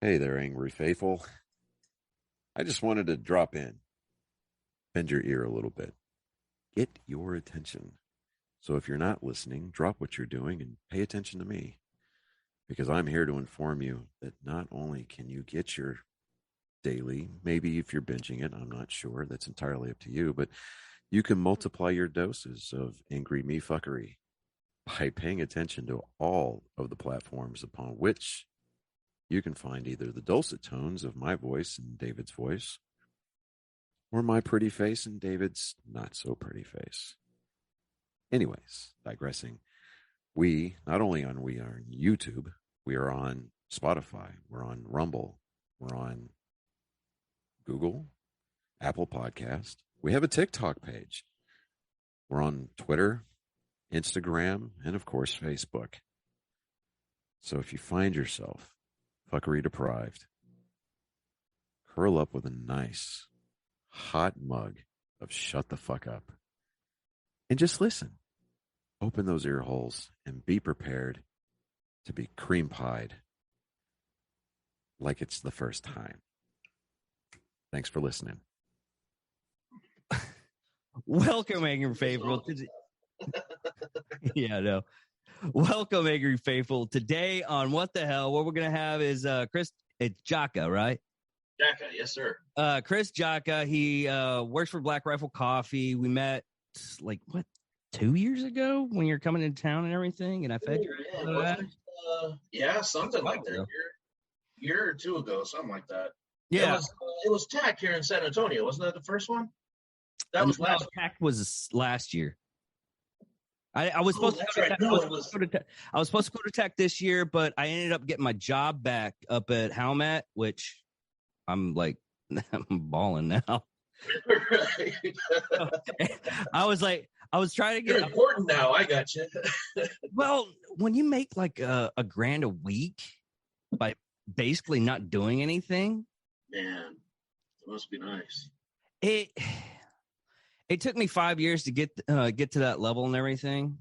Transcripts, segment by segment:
Hey there, Angry Faithful. I just wanted to drop in, bend your ear a little bit, get your attention. So if you're not listening, drop what you're doing and pay attention to me, because I'm here to inform you that not only can you get your daily, maybe if you're binging it, I'm not sure, that's entirely up to you, but you can multiply your doses of angry me fuckery by paying attention to all of the platforms upon which you can find either the dulcet tones of my voice and David's voice, or my pretty face and David's not so pretty face. Anyways, digressing, we are on YouTube, we are on Spotify, we're on Rumble, we're on Google, Apple Podcast. We have a TikTok page. We're on Twitter, Instagram, and of course, Facebook. So if you find yourself fuckery deprived, curl up with a nice hot mug of shut the fuck up and just listen. Open those ear holes and be prepared to be cream pied like it's the first time. Thanks for listening. Welcome, Angry Faithful. Yeah, no. Welcome, Angry Faithful. Today on What the Hell, what we're going to have is Chris. It's Jacka, right? Jacka, yes, sir. Chris Jacka. He works for Black Rifle Coffee. We met, 2 years ago when you're coming into town and everything, and I fed you. Yeah, something like that. Year or two ago, something like that. Yeah. It was TAC here in San Antonio. Wasn't that the first one? That was last year. TAC was last year. I was supposed to go to TAC. I was supposed to go to TAC this year, but I ended up getting my job back up at Howmat, which I'm balling now. Right. I was trying to get. You're important now. I got you. Well, when you make like a grand a week by basically not doing anything, man, it must be nice. It took me 5 years to get to that level and everything.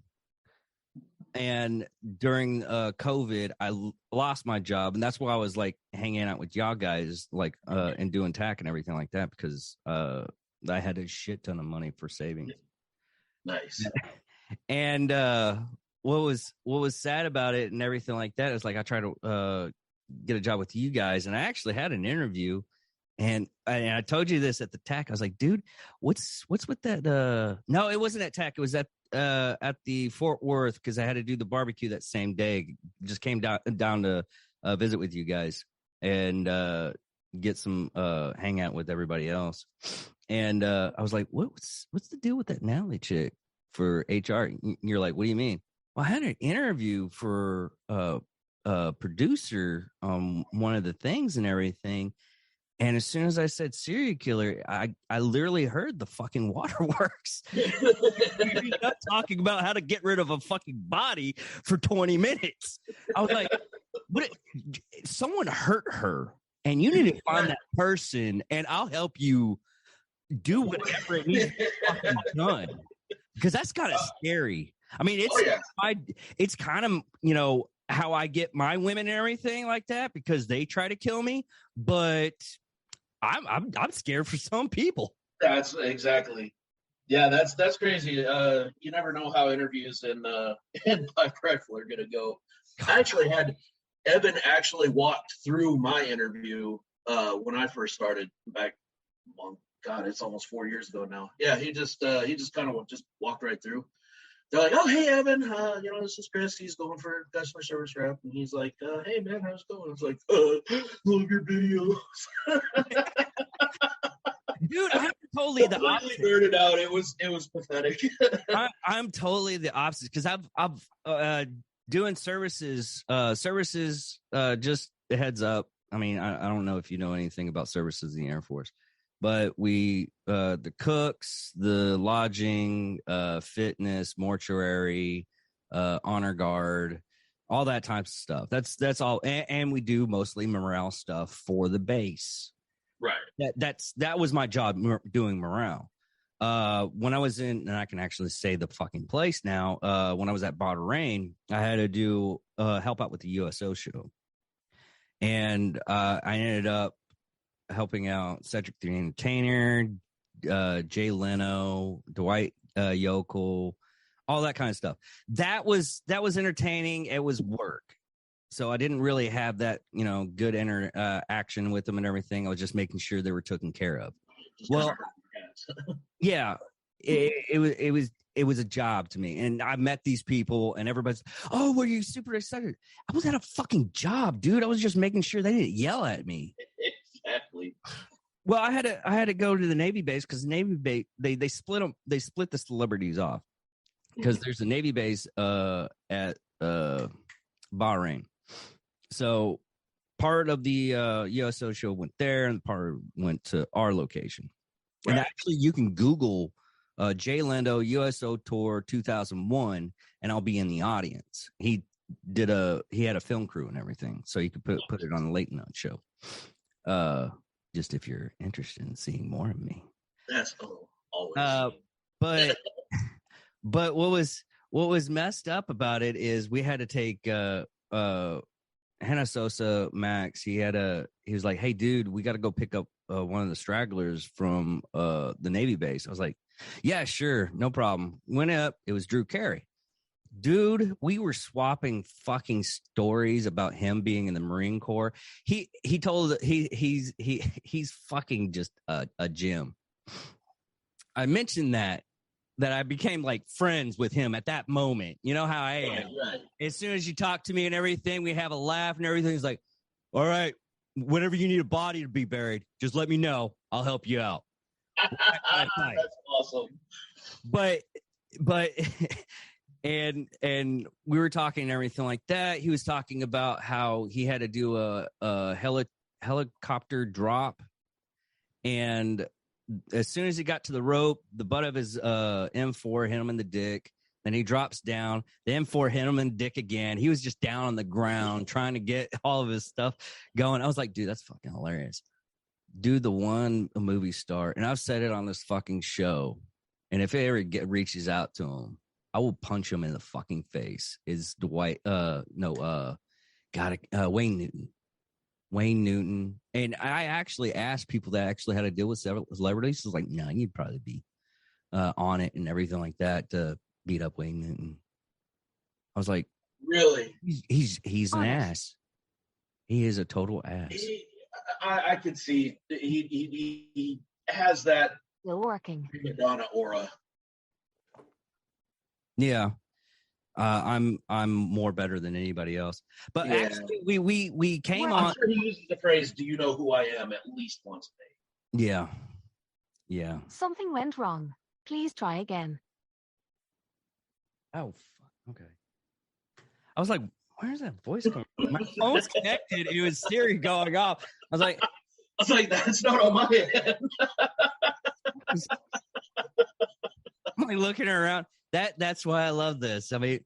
And during COVID, I lost my job, and that's why I was like hanging out with y'all guys, and doing TAC and everything like that, because I had a shit ton of money for savings. Nice. And what was sad about it and everything like that is like I tried to get a job with you guys, and I actually had an interview. And I told you this at the TAC. I was like, dude, what's with that? No, it wasn't at TAC. It was at the Fort Worth, because I had to do the barbecue that same day. Just came down to visit with you guys and get some hangout with everybody else. And I was like, what's the deal with that Natalie chick for HR? You're like, what do you mean? Well, I had an interview for a producer on one of the things and everything. And as soon as I said serial killer, I literally heard the fucking waterworks. You're not talking about how to get rid of a fucking body for 20 minutes. I was like, someone hurt her, and you need to find that person, and I'll help you do whatever it needs to be fucking done. Because that's kind of scary. I mean, it's kind of, how I get my women and everything like that, because they try to kill me, but I'm scared for some people. That's exactly. Yeah, that's crazy. You never know how interviews in Black Rifle are gonna go. I actually had Evan walked through my interview when I first started back. Well, God, it's almost 4 years ago now. Yeah, he just kind of just walked right through. They're like, oh, hey, Evan, this is Chris. He's going for customer service rep. And he's like, hey, man, how's it going? I was like, love your videos. Dude, I'm totally the opposite. Nerded out. It was pathetic. I'm totally the opposite, because I've doing services, just a heads up. I mean, I don't know if you know anything about services in the Air Force, but we, the cooks, the lodging, fitness, mortuary, honor guard, all that type of stuff. That's all. And we do mostly morale stuff for the base. Right. That was my job, doing morale. When I was in, and I can actually say the fucking place now, when I was at Bahrain, I had to do, help out with the USO show. And I ended up helping out Cedric the Entertainer, Jay Leno, Dwight Yoakam, all that kind of stuff. That was entertaining. It was work. So I didn't really have that, good action with them and everything. I was just making sure they were taken care of. Well, yeah, it was a job to me. And I met these people and everybody's, oh, were you super excited? I was at a fucking job, dude. I was just making sure they didn't yell at me. Exactly. Well, I had to go to the Navy base because Navy base they split the celebrities off because there's a Navy base at Bahrain. So part of the USO show went there and part went to our location. Right. And actually, you can Google Jay Leno USO Tour 2001, and I'll be in the audience. He had a film crew and everything, so you could put it on the late night show. Just if you're interested in seeing more of me. That's always. But what was messed up about it is we had to take Hannah Sosa Max. He was like, hey dude, we got to go pick up one of the stragglers from the Navy base. I was like, yeah, sure, no problem. Went up, it was Drew Carey. Dude, we were swapping fucking stories about him being in the Marine Corps. He told he's fucking just a gem. I mentioned that I became like friends with him at that moment. You know how I am. Right. As soon as you talk to me and everything, we have a laugh and everything. He's like, all right, whenever you need a body to be buried, just let me know. I'll help you out. That's awesome. But and we were talking and everything like that. He was talking about how he had to do a helicopter drop, and as soon as he got to the rope, the butt of his M4 hit him in the dick. Then he drops down. The M4 hit him in the dick again. He was just down on the ground trying to get all of his stuff going. I was like, dude, that's fucking hilarious. Dude, the one movie star, and I've said it on this fucking show, and if it ever reaches out to him, I will punch him in the fucking face. Is Wayne Newton. Wayne Newton. And I actually asked people that actually had to deal with several celebrities. I was like, no, you'd probably be on it and everything like that to beat up Wayne Newton. I was like, really? He's an ass. He is a total ass. I could see he has that still working Madonna aura. Yeah. I'm more better than anybody else. But actually we came on. I'm sure he uses the phrase, do you know who I am, at least once a day. Yeah. Yeah. Something went wrong. Please try again. Oh, fuck. Okay. I was like, where's that voice coming from? My phone's connected. It was Siri going off. I was like, that's not on my end. I'm like looking around. That's why I love this. I mean,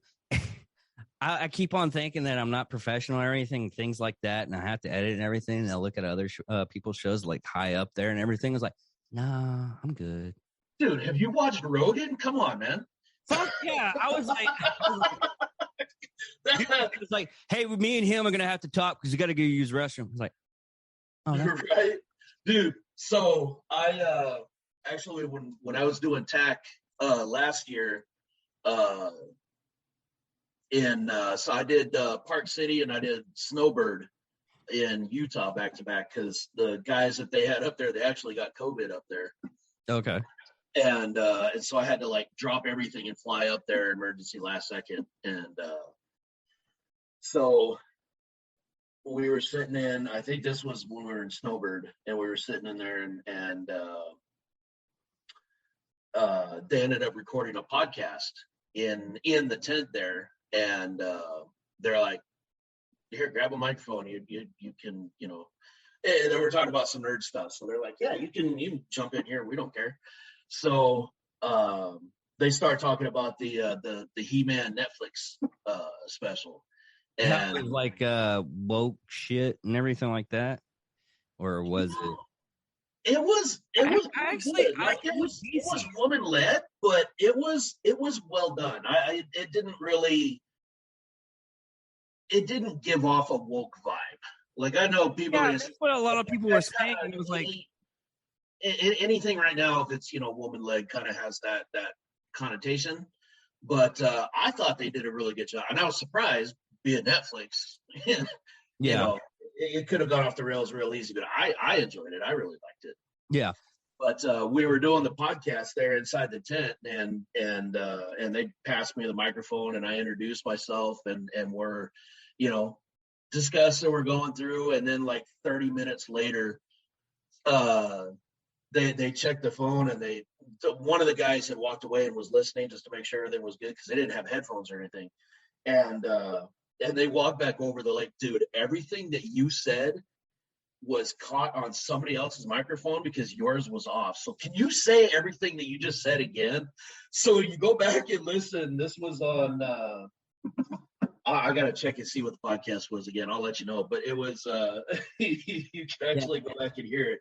I keep on thinking that I'm not professional or anything, things like that, and I have to edit and everything. And I'll look at other people's shows like high up there and everything. I was like, nah, I'm good. Dude, have you watched Rogan? Come on, man. Fuck yeah. I was like, hey, me and him are gonna have to talk because you got to go use the restroom. I was like, oh, no. Right, dude. So I actually when I was doing TAC last year, so I did Park City and I did Snowbird in Utah back to back because the guys that they had up there, they actually got COVID up there. Okay. And so I had to like drop everything and fly up there emergency last second. And so we were sitting in, I think this was when we were in Snowbird, and we were sitting in there and they ended up recording a podcast in the tent there. And they're like, here, grab a microphone. You can, and they were talking about some nerd stuff. So they're like, yeah, you can jump in here. We don't care. So they start talking about the He-Man Netflix special. And that was like woke shit and everything like that, or was it? It was actually it was woman led, but it was well done. It didn't give off a woke vibe. Like I know people. Yeah, that's what a lot of people were saying. And it was like anything right now, if it's woman led, kind of has that connotation. But I thought they did a really good job, and I was surprised being Netflix. yeah, it could have gone off the rails real easy, but I enjoyed it. I really liked it. yeah. But we were doing the podcast there inside the tent, and they passed me the microphone, and I introduced myself, and we're, discussing, we're going through, and then like 30 minutes later, they checked the phone, and one of the guys had walked away and was listening just to make sure everything was good because they didn't have headphones or anything, and they walked back over. They're like, dude, everything that you said was caught on somebody else's microphone because yours was off. So can you say everything that you just said again? So you go back and listen. This was on, I got to check and see what the podcast was again. I'll let you know, but it was, you can actually go back and hear it.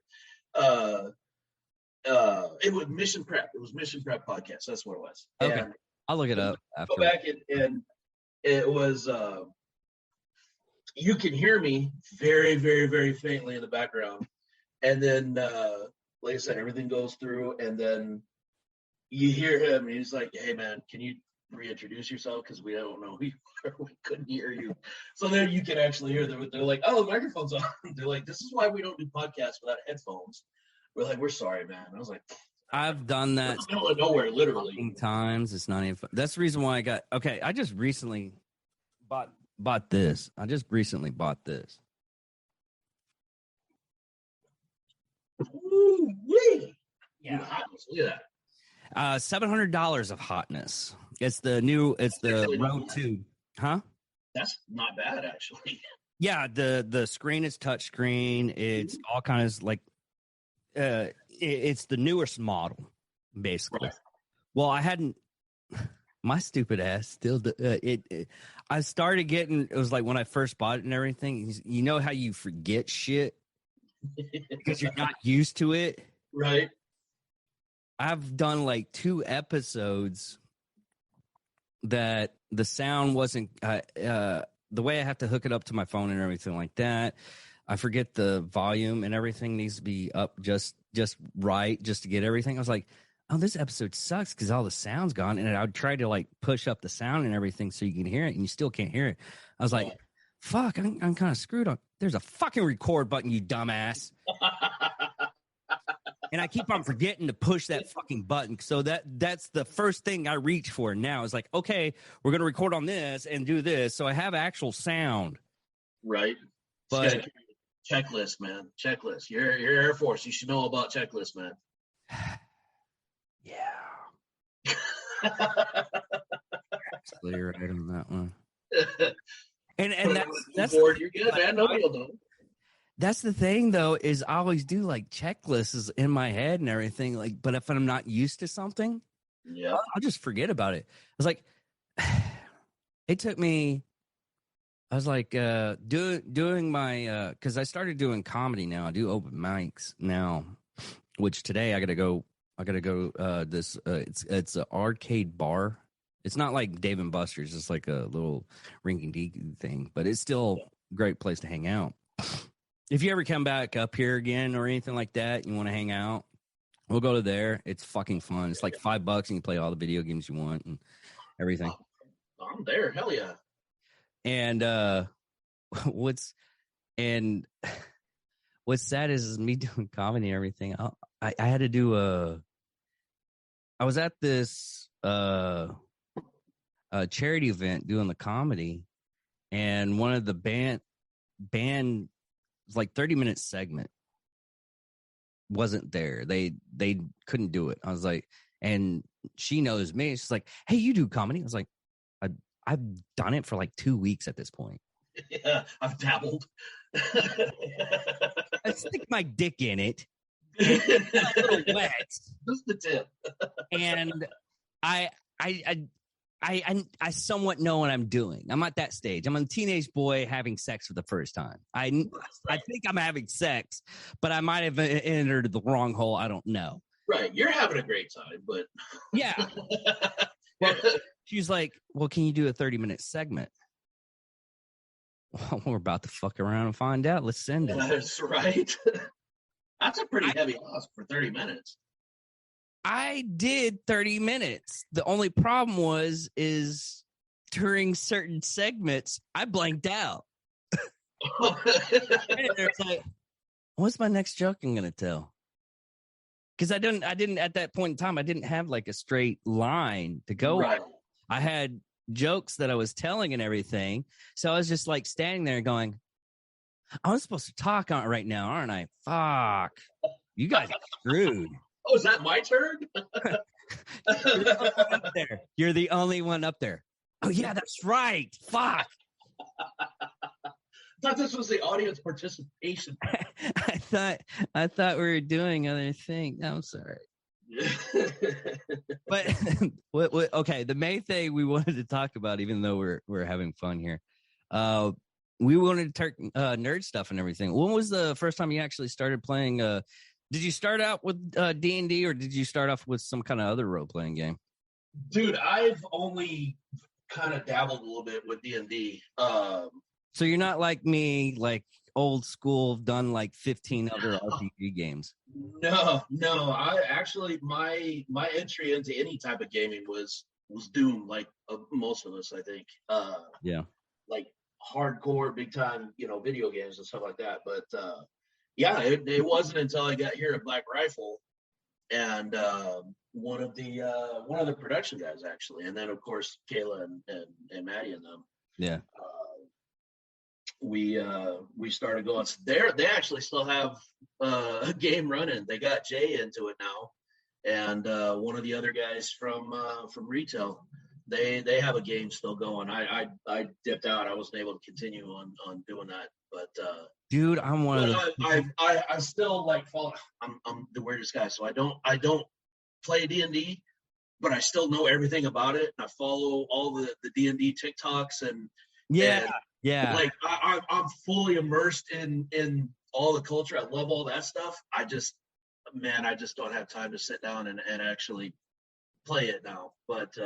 It was Mission Prep. It was Mission Prep podcast. That's what it was. Okay. And I'll look it up after. Go back and it was, you can hear me very, very, very faintly in the background. And then, like I said, everything goes through, and then you hear him, and he's like, hey, man, can you reintroduce yourself? Because we don't know who you are. We couldn't hear you. So then you can actually hear them. They're like, oh, the microphone's on. They're like, this is why we don't do podcasts without headphones. We're like, we're sorry, man. I was like, I've done that middle of nowhere, literally. times. It's not even fun. That's the reason why I just recently bought this. I just recently bought this. Ooh-wee. Yeah. Look at that. $700 of hotness. It's the Road 2. Huh? That's not bad, actually. Yeah, the screen is touch screen. It's all kinds of like it's the newest model, basically. Right. Well, I hadn't. My stupid ass still. I started getting. It was like when I first bought it and everything. You know how you forget shit because you're not used to it, Right. I've done like 2 episodes that the sound wasn't the way I have to hook it up to my phone and everything like that. I forget the volume and everything needs to be up just right, just to get everything. I was like, oh, this episode sucks because all the sound's gone. And I would try to like push up the sound and everything so you can hear it, and you still can't hear it. I was like, fuck, I'm kind of screwed on. There's a fucking record button, you dumbass. And I keep on forgetting to push that fucking button. So that's the first thing I reach for now. Is like, okay, we're going to record on this and do this. So I have actual sound. Right. But checklist, man. Checklist. You're Air Force. You should know about checklist, man. Yeah. Absolutely right on that one. And that's board. You're good, man. No deal, though. That's the thing, though, is I always do like checklists in my head and everything. Like, but if I'm not used to something, yeah, I'll just forget about it. I was like, it took me. I was like doing my because I started doing comedy now. I do open mics now, which today I gotta go. This it's an arcade bar. It's not like Dave and Buster's. It's like a little rinky-dink thing, but it's still a great place to hang out. If you ever come back up here again or anything like that, you want to hang out, we'll go to there. It's fucking fun. It's like $5 and you play all the video games you want and everything. I'm there. Hell yeah. And what's sad is me doing comedy and everything. I had to do I was at this charity event doing the comedy, and one of the band like 30-minute segment wasn't there. They couldn't do it. I was like, and she knows me. She's like, hey, you do comedy? I was like, I've done it for like 2 weeks at this point. Yeah, I've dabbled. I stick my dick in it. It's a little wet. Just the tip. And I somewhat know what I'm doing. I'm at that stage. I'm a teenage boy having sex for the first time. I think I'm having sex, but I might have entered the wrong hole. I don't know. Right. You're having a great time, but yeah. Well, she's like, well, can you do a 30-minute segment? Well, we're about to fuck around and find out. Let's send it. That's right. That's a pretty heavy loss for 30 minutes. I did 30 minutes. The only problem is during certain segments, I blanked out. It's like, what's my next joke I'm gonna tell? Because I didn't at that point in time, I didn't have like a straight line to go Right. on. I had jokes that I was telling and everything. So I was just like standing there going, I'm supposed to talk on it right now, aren't I? Fuck. You guys are screwed. Oh, is that my turn? You're the only one up there. Oh, yeah, that's right. Fuck. I thought this was the audience participation. I thought we were doing other things. I'm sorry. But okay, the main thing we wanted to talk about, even though we're having fun here, we wanted to talk nerd stuff and everything. When was the first time you actually started playing? Did you start out with D&D, or did you start off with some kind of other role playing game? Dude, I've only kind of dabbled a little bit with D&D. So you're not like me, like old school, done like 15 other RPG games. No. I actually my entry into any type of gaming was Doom, like most of us, I think. Yeah. Like hardcore, big time, video games and stuff like that. But yeah, it wasn't until I got here at Black Rifle and one of the production guys actually, and then of course Kayla and Maddie and them. Yeah. We started going there. They actually still have a game running. They got Jay into it now, and one of the other guys from retail. They have a game still going. I dipped out. I wasn't able to continue on doing that. But dude, I'm one of the. I still like follow. I'm the weirdest guy, so I don't play D&D, but I still know everything about it. And I follow all the D&D TikToks and Yeah. Like I'm fully immersed in all the culture. I love all that stuff. I just don't have time to sit down and actually play it now. But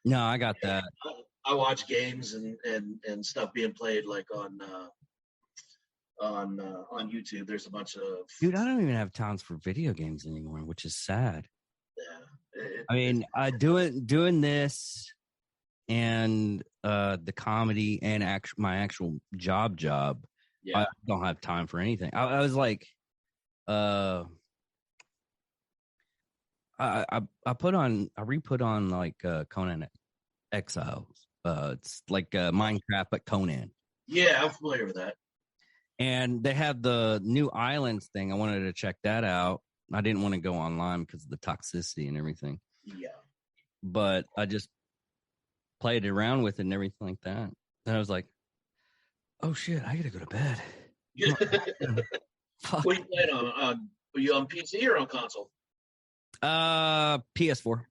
no, I got that. I watch games and stuff being played like on YouTube. There's a bunch of Dude, I don't even have times for video games anymore, which is sad. Yeah. I mean, doing this and the comedy and my actual job. Yeah. I don't have time for anything. I was like, I re-put on like Conan Exiles. It's like Minecraft but Conan. Yeah, I'm familiar with that. And they have the new islands thing. I wanted to check that out. I didn't want to go online because of the toxicity and everything. Yeah. But I just played around with it and everything like that. And I was like, oh shit, I gotta go to bed. What are you playing on? Are you on PC or on console? PS4.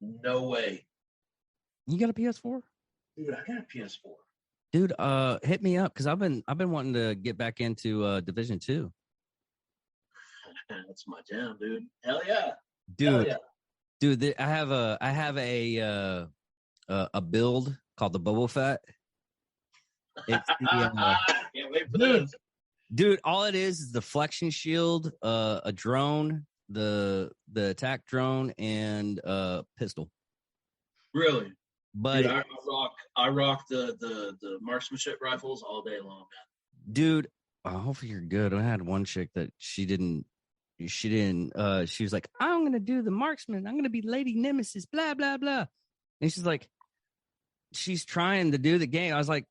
No way. You got a PS4? Dude, I got a PS4. Dude, hit me up because I've been wanting to get back into Division 2. That's my jam, dude. Hell yeah. Dude. Hell yeah. Dude, I have a build called the Boba Fett. It's I can't wait for this. Dude, all it is the flexion shield, a drone, the attack drone, and pistol. Really? But dude, I rock the marksmanship rifles all day long, man. Dude, hopefully you're good. I had one chick that she was like, I'm gonna do the marksman, I'm gonna be Lady Nemesis, blah blah blah. And she's trying to do the game. I was like,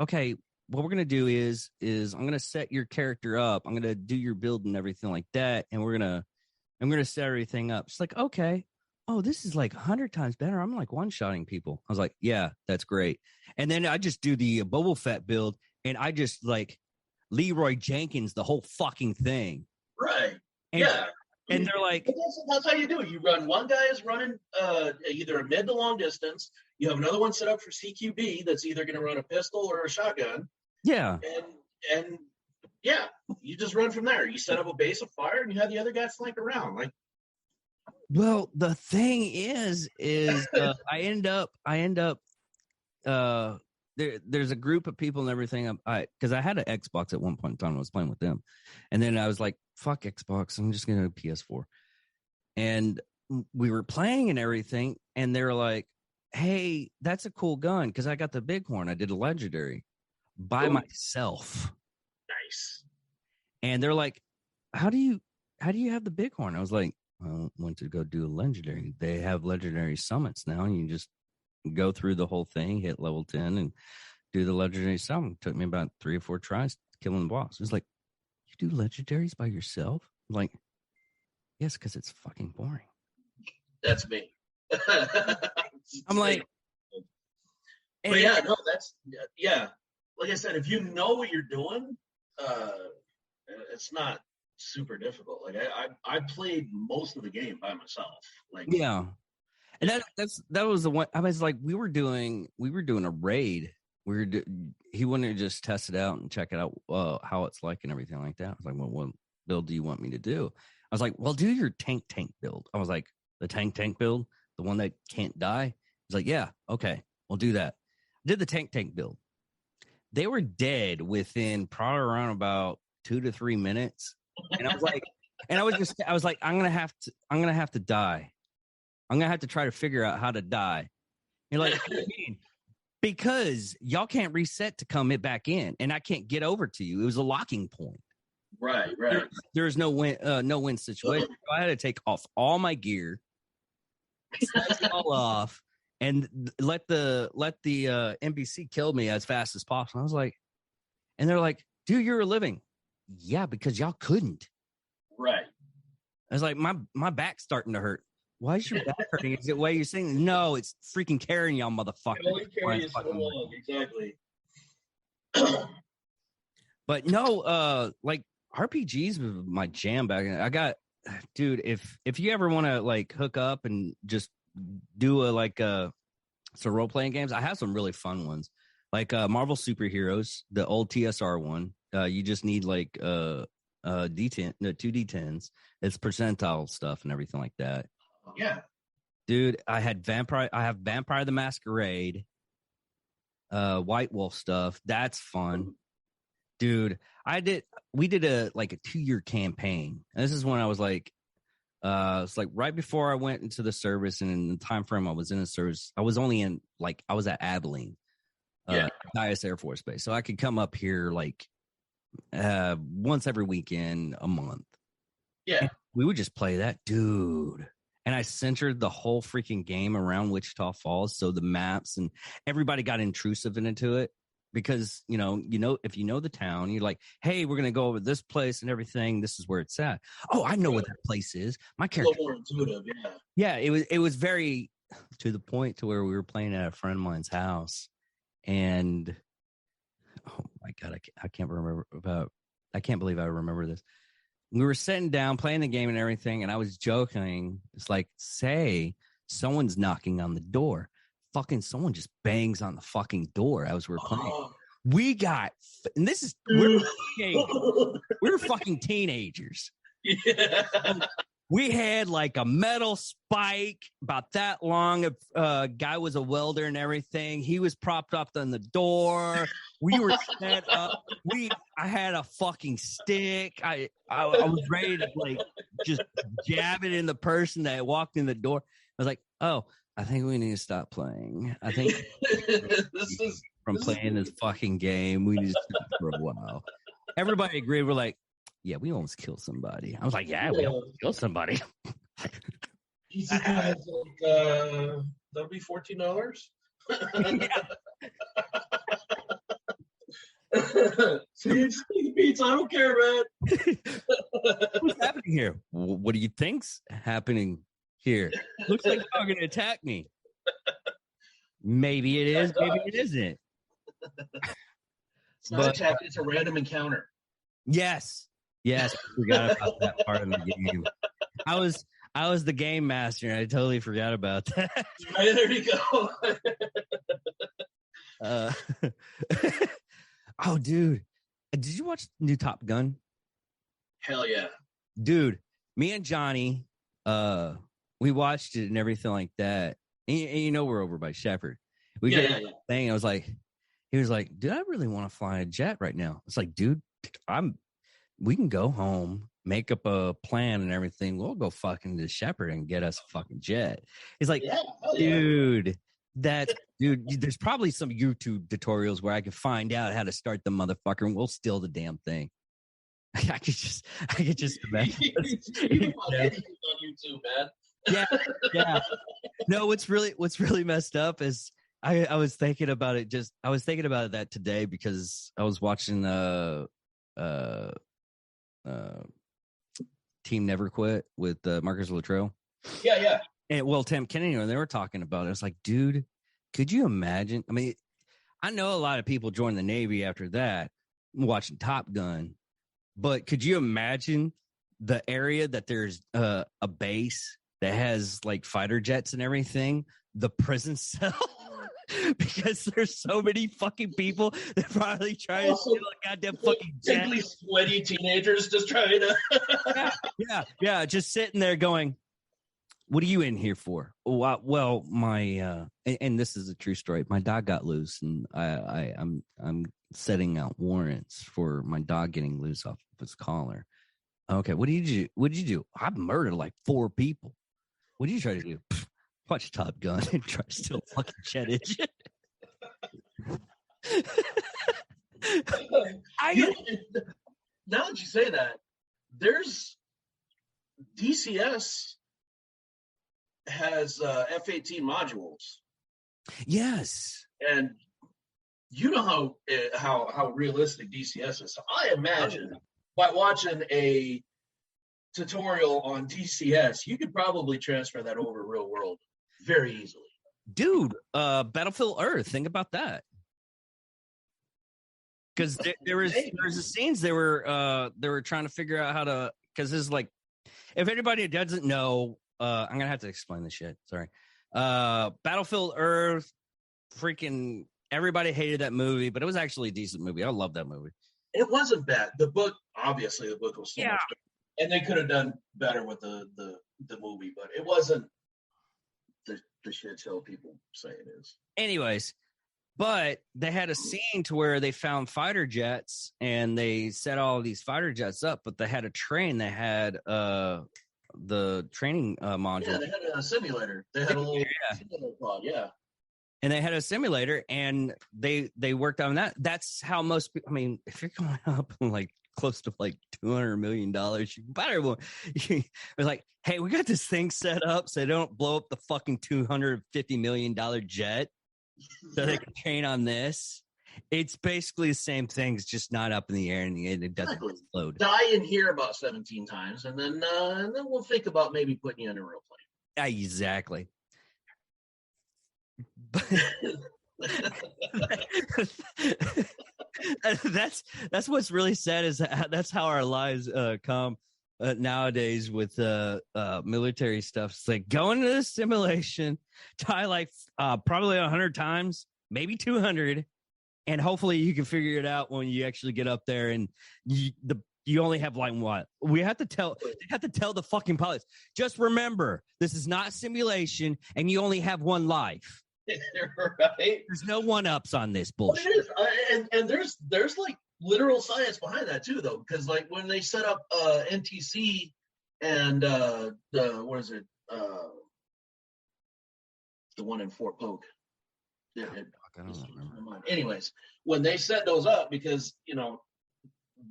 okay, what we're gonna do is I'm gonna set your character up, I'm gonna do your build and everything like that, and I'm gonna set everything up. She's like, okay. Oh, this is like 100 times better. I'm like one-shotting people. I was like, yeah, that's great. And then I just do the Boba Fett build, and I just like Leroy Jenkins the whole fucking thing. Right. And, yeah. And they're like, that's how you do it. You run, one guy is running either a mid to long distance. You have another one set up for CQB that's either going to run a pistol or a shotgun. Yeah. And yeah, you just run from there. You set up a base of fire and you have the other guy flank around. Like, well, the thing is I end up there's a group of people and everything. Because I had an Xbox at one point in time. I was playing with them, and then I was like, "Fuck Xbox! I'm just gonna do PS4." And we were playing and everything, and they were like, "Hey, that's a cool gun," because I got the bighorn. I did a legendary by myself. Nice. And they're like, how do you have the bighorn? I was like, I went to go do a legendary. They have legendary summits now, and you just go through the whole thing, hit level 10, and do the legendary summit. It took me about 3 or 4 tries killing the boss. It was like, you do legendaries by yourself? I'm like, yes, because it's fucking boring. That's me. I'm like, but yeah, no, that's yeah. Like I said, if you know what you're doing, it's not super difficult. Like I played most of the game by myself. Like yeah, and that was the one. I was like, we were doing a raid. He wanted to just test it out and check it out, how it's like and everything like that. I was like, well, what build do you want me to do? I was like, well, do your tank build. I was like, the tank build, the one that can't die. He's like, yeah, okay, we'll do that. I did the tank build. They were dead within probably around about 2 to 3 minutes. And I was like, I'm gonna have to die. I'm gonna have to try to figure out how to die. You're like, what do you mean? Because y'all can't reset to come back in, and I can't get over to you. It was a locking point. Right. There's no win situation. So I had to take off all my gear, slice it all off, and let the NPC kill me as fast as possible. I was like, and they're like, dude, you're living. Yeah, because y'all couldn't. Right. I was like, my back's starting to hurt. Why is your back hurting? Is it why you're saying? No, it's freaking carrying y'all, motherfucker. It only carry you so long, exactly. But no, like RPGs was my jam back then. I got, dude, if you ever want to like hook up and just do some role playing games, I have some really fun ones. Like Marvel Superheroes, the old TSR one. You just need like D10, no, 2 D10s. It's percentile stuff and everything like that. Yeah. Dude, I have Vampire the Masquerade, White Wolf stuff. That's fun. Dude, we did a 2-year campaign. And this is when I was like, it's like right before I went into the service, and in the time frame I was in the service, I was only in I was at Abilene, Dyess Air Force Base. So I could come up here like once every weekend, a month. Yeah. And we would just play that, dude. And I centered the whole freaking game around Wichita Falls. So the maps and everybody got intrusive into it. Because, you know, if you know the town, you're like, hey, we're going to go over this place and everything. This is where it's at. Oh, I know what that place is. My character. A little more intuitive, yeah. It was very to the point to where we were playing at a friend of mine's house. And, oh, my God, I can't believe I remember this. We were sitting down playing the game and everything. And I was joking. It's like, say someone's knocking on the door. Fucking someone just bangs on the fucking door as we're playing. We got, and this is, we're fucking teenagers. Yeah. We had like a metal spike about that long. A guy was a welder and everything. He was propped up on the door. We were set up. I had a fucking stick. I was ready to like just jab it in the person that walked in the door. I was like, oh, I think we need to stop playing. I think from playing this fucking game, we need to stop for a while. Everybody agreed. We're like, yeah, we almost killed somebody. I was like, yeah, we almost killed somebody. Easy guys, that'll be $14. Sweet pizza, I don't care, man. What's happening here? What do you think's happening here? Looks like you're going to attack me. Maybe it is, maybe it isn't. It's not attack, it's a random encounter. Yes, I forgot about that part of the game. I was the game master, and I totally forgot about that. Right, there you go. Oh, dude. Did you watch new Top Gun? Hell yeah. Dude, me and Johnny, we watched it and everything like that. And you know we're over by Shepherd. We got thing. I was like, He was like, dude, I really want to fly a jet right now. It's like, dude, we can go home, make up a plan and everything. We'll go fucking to Shepherd and get us a fucking jet. He's like, Yeah, hell yeah. dude, there's probably some YouTube tutorials where I can find out how to start the motherfucker and we'll steal the damn thing. I could just imagine. You can find anything on YouTube, man. Yeah. No, what's really messed up is I was thinking about it that today because I was watching Team Never Quit with Marcus Luttrell. Yeah. And well, Tim Kennedy, and they were talking about it. It's like, dude, could you imagine? I mean, I know a lot of people joined the Navy after that, watching Top Gun, but could you imagine the area that there's a base that has like fighter jets and everything, the prison cell? Because there's so many fucking people that probably try to steal a goddamn fucking jet. Simply sweaty teenagers just trying to. Yeah, just sitting there going, what are you in here for? Well, my and this is a true story. My dog got loose, and I'm setting out warrants for my dog getting loose off of his collar. Okay, what did you do? I murdered like 4 people. What did you try to do? Watch Top Gun and try to steal a fucking jet engine. Now that you say that, there's DCS has F-18 modules. Yes, and you know how realistic DCS is. So I imagine by watching a tutorial on DCS, you could probably transfer that over real world very easily. Dude, Battlefield Earth, think about that. Because there was the scenes they were trying to figure out how to, because this is like, if anybody doesn't know, I'm gonna have to explain this shit. Sorry. Battlefield Earth, freaking everybody hated that movie, but it was actually a decent movie. I love that movie. It wasn't bad. The book was so much better. And they could have done better with the movie, but it wasn't the shit show people say it is. Anyways, but they had a scene to where they found fighter jets and they set all these fighter jets up, but they had a train that had the training module. Yeah, they had a simulator. They had a little simulator pod, yeah. And they had a simulator, and they worked on that. That's how most people. I mean, if you're going up like close to like $200 million, you better. It was like, hey, we got this thing set up so they don't blow up the fucking $250 million jet, so they can train on this. It's basically the same thing. It's just not up in the air, and it doesn't explode. Die in here about 17 times, and then we'll think about maybe putting you in a real plane. Exactly. That's what's really sad is that's how our lives come nowadays with military stuff. It's like go into the simulation, die like probably 100 times, maybe 200, and hopefully you can figure it out when you actually get up there and you only have like what? They have to tell the fucking pilots, just remember, this is not simulation and you only have one life. Right? There's no one-ups on this bullshit. Well, it is. And there's like literal science behind that too, though, because like when they set up NTC and the one in Fort Polk. I don't remember. Anyways, when they set those up, because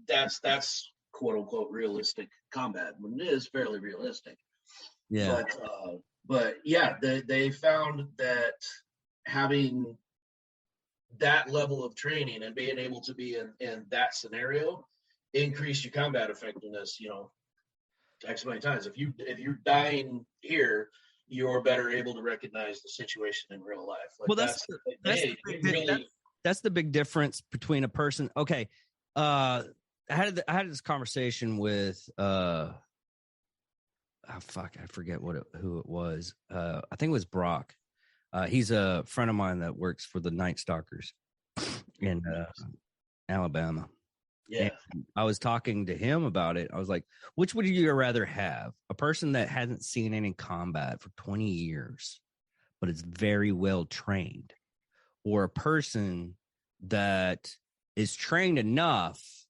that's quote unquote realistic combat, when it is fairly realistic. Yeah. But yeah, they found that having that level of training and being able to be in that scenario increase your combat effectiveness, X many times. If you're dying here, you're better able to recognize the situation in real life. Like well, that's the big difference between a person. Okay, I had this conversation with I forget who it was. I think it was Brock. He's a friend of mine that works for the Night Stalkers in Alabama. Yeah. And I was talking to him about it. I was like, which would you rather have? A person that hasn't seen any combat for 20 years, but is very well trained, or a person that is trained enough,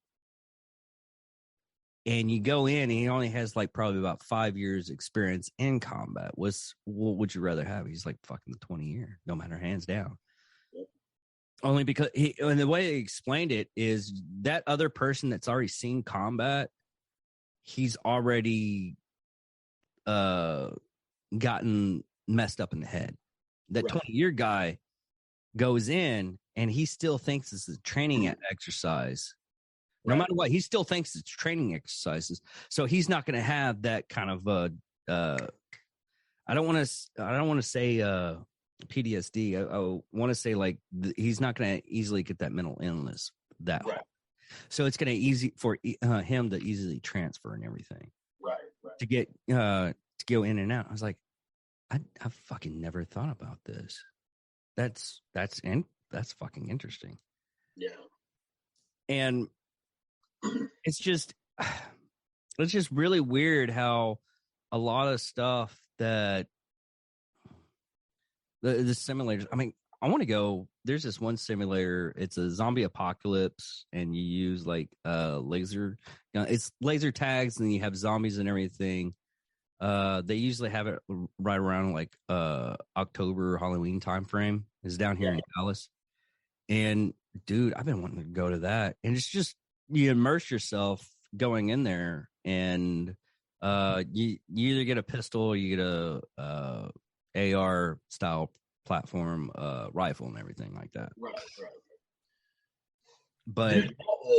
and you go in and he only has like probably about 5 years experience in combat. What would you rather have? He's like fucking 20 year, no matter, hands down. Only because and the way he explained it is that other person that's already seen combat, he's already gotten messed up in the head. That 20-year guy goes in and he still thinks this is a training exercise. No matter what, he still thinks it's training exercises. So he's not going to have that kind of I don't want to say PTSD. I want to say like he's not going to easily get that mental illness that hard. So it's going to easy for him to easily transfer and everything. Right. To get to go in and out. I was like, I fucking never thought about this. That's fucking interesting. Yeah. And it's just really weird how a lot of stuff that the simulators. I mean, I want to go. There's this one simulator. It's a zombie apocalypse, and you use like laser. It's laser tags, and you have zombies and everything. They usually have it right around like October, Halloween time frame. It's down here in Dallas. And dude, I've been wanting to go to that. And it's just you immerse yourself going in there, and you either get a pistol or you get a AR style platform rifle and everything like that. Right. But dude,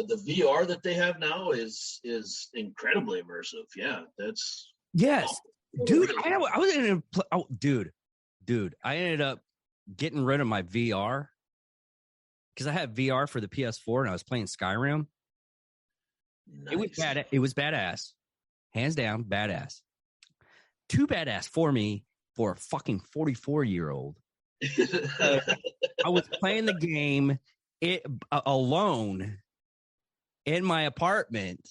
the VR that they have now is incredibly immersive. Yeah, that's dude. I was in dude. I ended up getting rid of my VR because I had VR for the PS4 and I was playing Skyrim. Nice. It was badass, hands down, badass. Too badass for me for a fucking 44-year-old. I was playing the game alone in my apartment,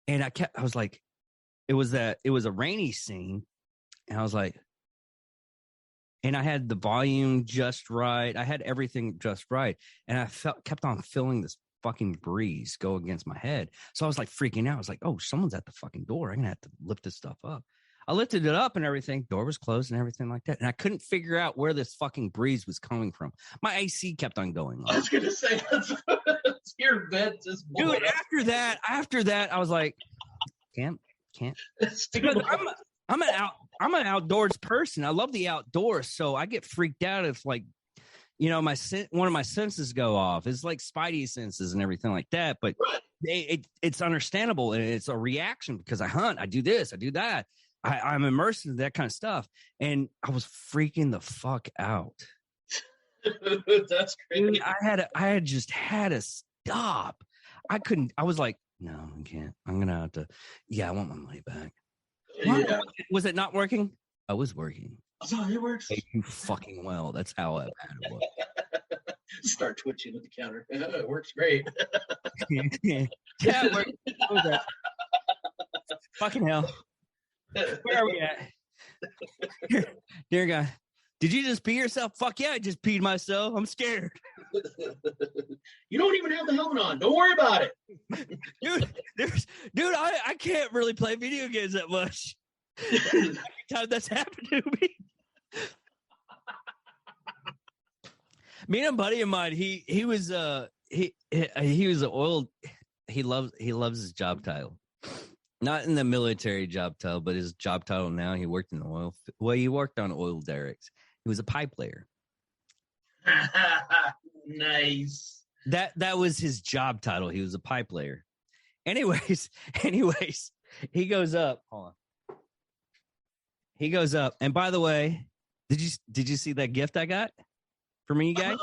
and I was like, it was a rainy scene, and I was like, and I had the volume just right. I had everything just right, and I kept on feeling this fucking breeze go against my head. So I was like freaking out. I was like, oh, someone's at the fucking door. I'm gonna have to lift this stuff up. I lifted it up and everything. Door was closed and everything like that. And I couldn't figure out where this fucking breeze was coming from. My AC kept on going on. I was gonna say that's your vent just dude. After that, I was like, can't. Because I'm an outdoors person. I love the outdoors, so I get freaked out if like, you know, one of my senses go off. It's like Spidey senses and everything like that. But it's understandable, and it's a reaction because I hunt, I do this, I do that. I'm immersed in that kind of stuff, and I was freaking the fuck out. That's crazy. Dude, I had just had to stop. I couldn't. I was like, no, I can't. I'm gonna have to. Yeah, I want my money back. Yeah. Was it not working? I was working. Oh, it works. You fucking well. That's how bad it was. Start twitching at the counter. It works great. Yeah, it works. Okay. Fucking hell. Where are we at? Dear God. Did you just pee yourself? Fuck yeah, I just peed myself. I'm scared. You don't even have the helmet on. Don't worry about it. Dude, I can't really play video games that much. Every time that's happened to me. Me and a buddy of mine, he was an oil. He loves his job title. Not in the military job title, but his job title now. He worked in oil. Well, he worked on oil derricks. He was a pipe layer. Nice. That was his job title. He was a pipe layer. Anyways, he goes up. Hold on. He goes up. And by the way, did you see that gift I got from you guys?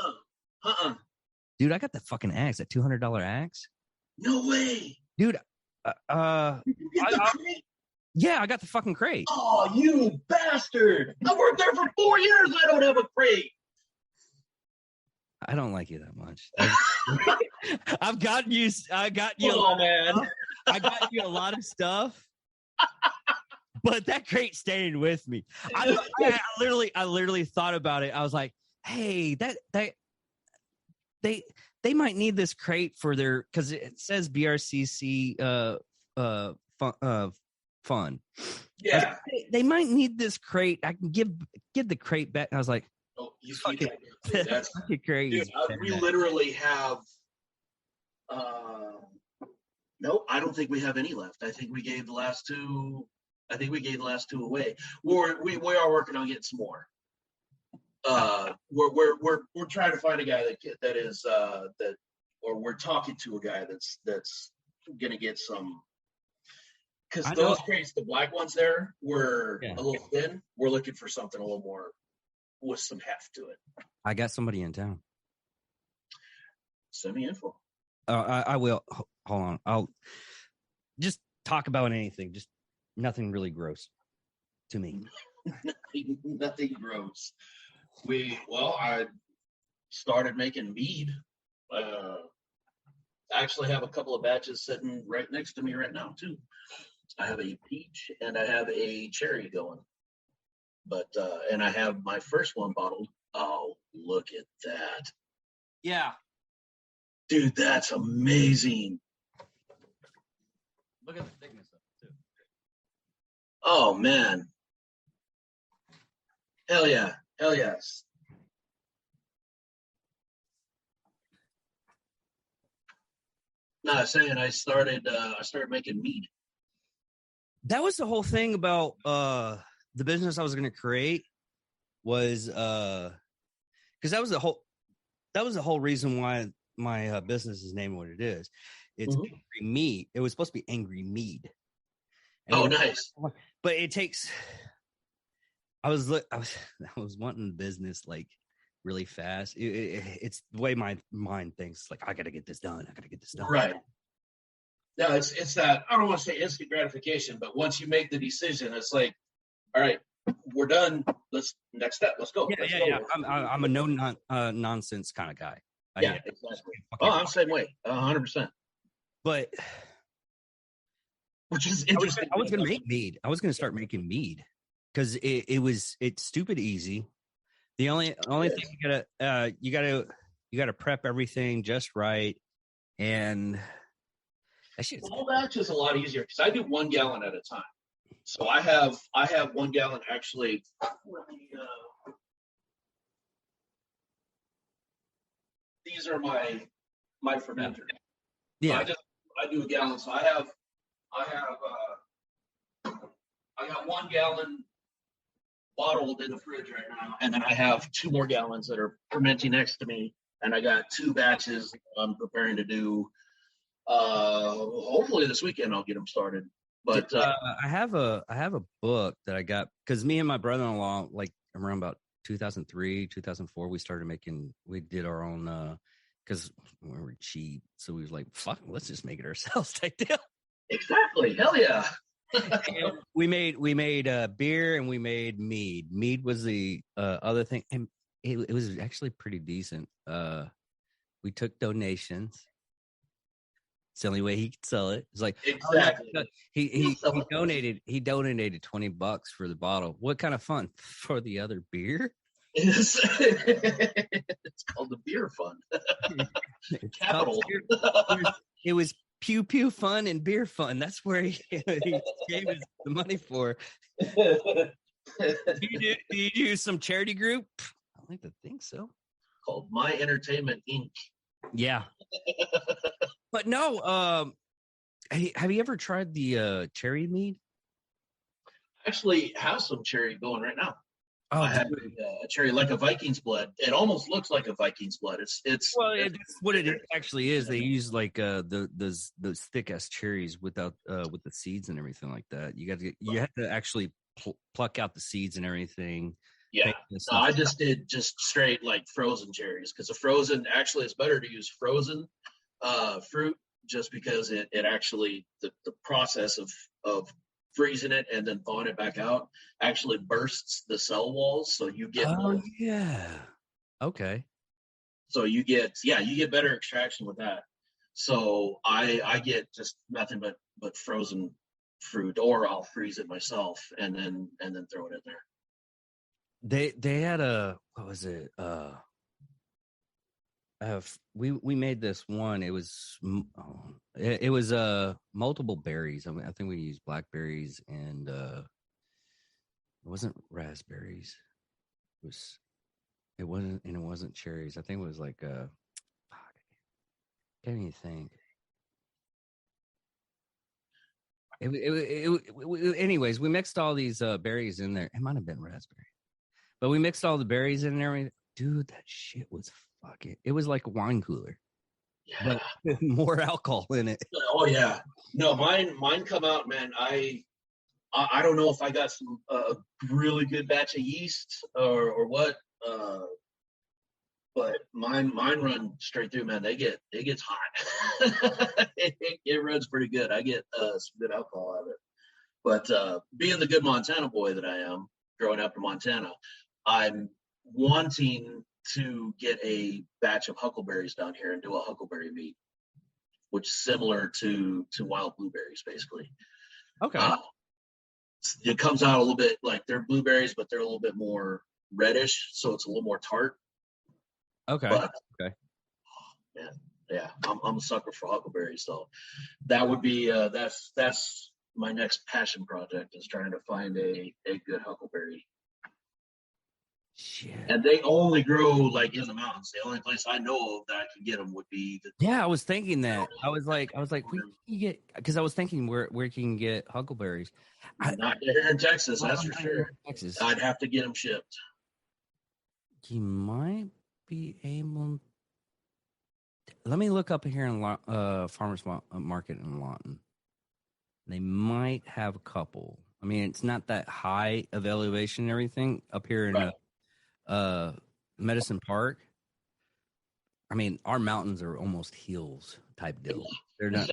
Dude, I got the fucking axe, that $200 axe. No way. Dude, yeah, I got the fucking crate. Oh, you bastard! I worked there for 4 years. I don't have a crate. I don't like you that much. I've gotten you. I got you. Man. I got you a lot of stuff, but that crate stayed with me. I literally thought about it. I was like, hey, they they might need this crate for their, because it says BRCC fun. Yeah. They might need this crate. I can give the crate back. And I was like, Oh, you fucking, that's fucking crazy. dude. We literally have. Nope, I don't think we have any left. I think we gave the last two. I think we gave the last two away. We are working on getting some more. We're trying to find a guy that is that, or we're talking to a guy that's gonna get some. Because those crates, the black ones there, were a little thin. We're looking for something a little more with some heft to it. I got somebody in town. Send me info. I will. Hold on. I'll just talk about anything. Just nothing really gross to me. Nothing gross. I started making mead. I actually have a couple of batches sitting right next to me right now too. I have a peach and I have a cherry going. But and I have my first one bottled. Oh, look at that. Yeah. Dude, that's amazing. Look at the thickness of it too. Oh man. Hell yeah. Hell yes. No, I was saying I started making mead. That was the whole thing about the business I was going to create was because that was the whole reason why my business is named what it is. It's Angry Mead. It was supposed to be Angry Mead. And nice. But it takes. I was wanting business like really fast. It's the way my mind thinks. Like I got to get this done. Right. No, it's that, I don't want to say instant gratification, but once you make the decision, it's like, all right, we're done. Next step. Let's go. Yeah. I'm a nonsense kind of guy. Yeah, exactly. Oh, I'm the same way, 100%. But which is interesting. I was going to make mead. I was going to start making mead because it's stupid easy. The only thing you gotta prep everything just right, and small batch is a lot easier because I do 1 gallon at a time. So I have 1 gallon actually. These are my fermenter. Yeah. So I do a gallon. So I got 1 gallon bottled in the fridge right now, and then I have 2 more gallons that are fermenting next to me, and I got 2 batches I'm preparing to do. Hopefully this weekend I'll get them started. But I have a book that I got because me and my brother-in-law, like around about 2003, 2004, we did our own because we were cheap, so we was like, fuck, let's just make it ourselves type deal. Exactly, hell yeah. we made beer and we made mead. Mead was the other thing, and it was actually pretty decent. We took donations. It's the only way he could sell it. It's like exactly. He donated $20 for the bottle. What kind of fun for the other beer? It's called the beer fund. Capital. It was pew pew fun and beer fun. That's where he gave us the money for. Do you do some charity group? I don't even think so. Called My Entertainment Inc. Yeah. But no, have you ever tried the cherry mead? Actually, have some cherry going right now. Oh, I have a cherry like a Viking's blood. It almost looks like a Viking's blood. It's what it actually is. They use like those thick ass cherries with the seeds and everything like that. You have to actually pluck out the seeds and everything. Yeah, no, I just did straight like frozen cherries because the frozen actually it's better to use frozen fruit just because it actually the process of freezing it and then thawing it back out actually bursts the cell walls, so you get so you get better extraction with that. So I get just nothing but frozen fruit, or I'll freeze it myself and then throw it in there. They had what was it? we made this one. It was multiple berries. I mean, I think we used blackberries and it wasn't raspberries. It wasn't cherries. I think it was like fuck, can't even think. Anyways, we mixed all these berries in there. It might have been raspberry, but we mixed all the berries in there. Dude, that shit was fucking. It was like a wine cooler, Yeah. but more alcohol in it. Oh yeah. No, mine come out, man. I don't know if I got some really good batch of yeast or what, but mine run straight through, man. It gets hot. it runs pretty good. I get some good alcohol out of it. But being the good Montana boy that I am, growing up in Montana, I'm wanting to get a batch of huckleberries down here and do a huckleberry meat, which is similar to wild blueberries, basically. Okay. It comes out a little bit like they're blueberries, but they're a little bit more reddish, so it's a little more tart. Okay. But, okay. Man, yeah, I'm a sucker for huckleberries, so that would be that's my next passion project is trying to find a good huckleberry. Shit. And they only grow like in the mountains. The only place I know of that I can get them would be I was thinking that. I was like, where can you get? Because I was thinking where you can get huckleberries. Not here in Texas, that's for sure. Texas. I'd have to get them shipped. You might be able. Let me look up here in Farmers Market in Lawton. They might have a couple. I mean, it's not that high of elevation and everything up here in Medicine Park. I mean, our mountains are almost hills type deal. They're not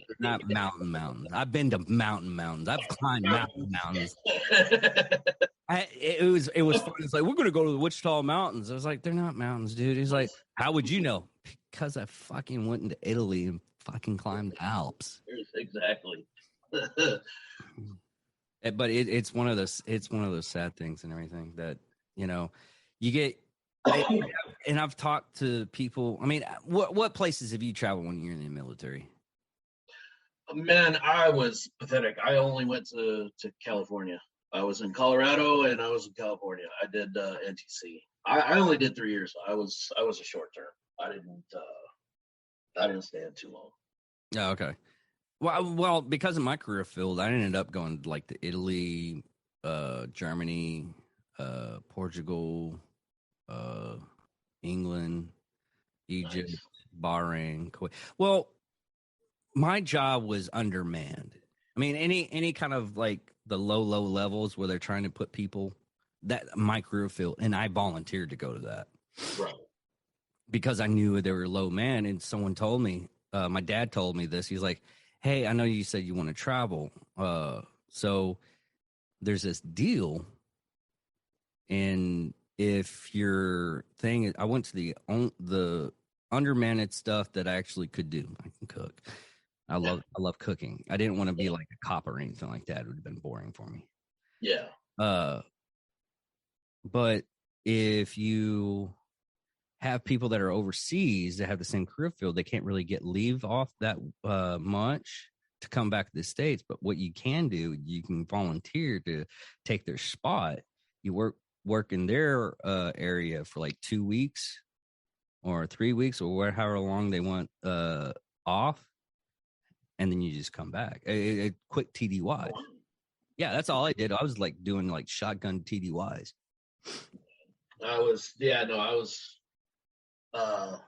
mountains. I've been to mountains. I've climbed mountains. It was fun. It's like, we're going to go to the Wichita Mountains. I was like, they're not mountains, dude. He's like, how would you know? Because I fucking went into Italy and fucking climbed the Alps. Exactly. But it's one of those sad things and everything that, you know, you get. And I've talked to people. I mean, what places have you traveled when you're in the military? Man, I was pathetic. I only went to California. I was in Colorado and I was in California. I did NTC. I only did 3 years. I was a short term. I didn't stay in too long. Oh, okay. Well, because of my career field, I ended up going like to Italy, Germany, Portugal, England, Egypt, nice. Bahrain, Kuwait. Well, my job was undermanned. I mean, any kind of like the low levels where they're trying to put people, that my career field, and I volunteered to go to that. Right. Because I knew they were low man, and someone told me, my dad told me this. He's like, hey, I know you said you want to travel. So there's this deal. And if your thing is, I went to the undermanned stuff that I actually could do. I can cook. I love cooking. I didn't want to be like a cop or anything like that. It would have been boring for me. Yeah. But if you have people that are overseas that have the same career field, they can't really get leave off that much to come back to the States. But what you can do, you can volunteer to take their spot. You work in their area for like 2 weeks or 3 weeks or however long they want off, and then you just come back. A quick TDY. Yeah, that's all I did. I was like doing like shotgun TDYs.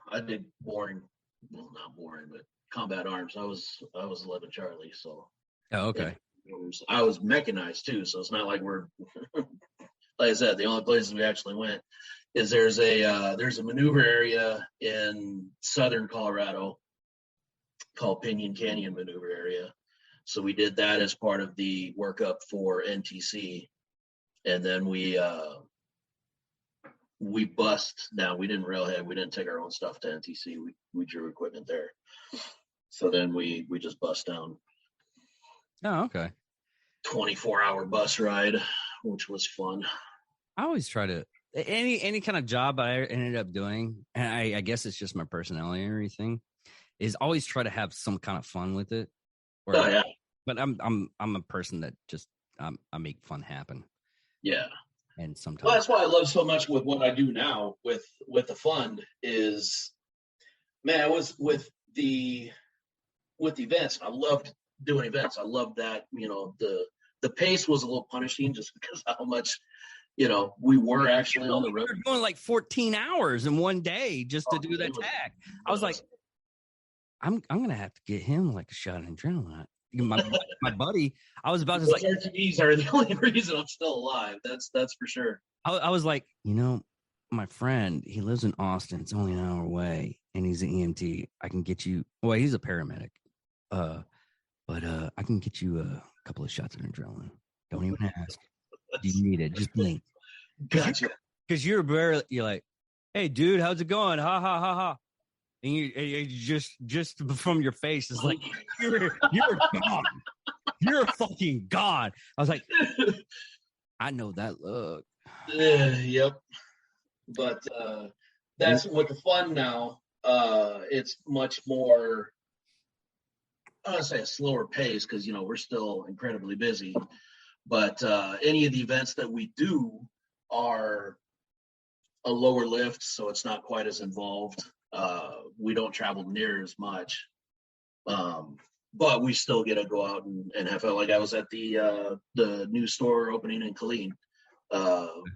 I did boring, well, not boring, but combat arms. I was 11 Charlie, so. Oh, okay. I was mechanized too, so it's not like we're. Like I said, the only places we actually went is there's a maneuver area in southern Colorado called Pinyon Canyon Maneuver Area. So we did that as part of the workup for NTC, and then we bussed. Now we didn't take our own stuff to NTC. We drew equipment there. So then we just bussed down. Oh, okay. 24-hour bus ride, which was fun. I always try to. any kind of job I ended up doing, and I guess it's just my personality and everything, is always try to have some kind of fun with it. Or, Oh yeah, but I'm a person that just I make fun happen, yeah. and Well, sometimes that's why I love so much with what I do now with the fund is, man, I was with the events. I loved doing events. I loved that, the pace was a little punishing just because how much, we were actually on the road. you're doing like 14 hours in one day just to do that It was- tag. I was like, I'm gonna have to get him like a shot of adrenaline. My buddy, I was about to Those like, RTDs are the only reason I'm still alive. That's for sure. I was like, my friend, he lives in Austin. It's only an hour away, and he's an EMT. I can get you. Well, he's a paramedic. But I can get you a couple of shots of adrenaline. Don't even ask. Do you need it? Just blink. Gotcha. Because you're like, hey, dude, how's it going? Ha ha ha ha. And you just from your face is like, you're gone. You're fucking gone. I was like, I know that look. Yep. But that's with the fun now. It's much more, I don't want to say a slower pace because, we're still incredibly busy. But any of the events that we do are a lower lift, so it's not quite as involved. We don't travel near as much. But we still get to go out and have fun. Like I was at the new store opening in Killeen.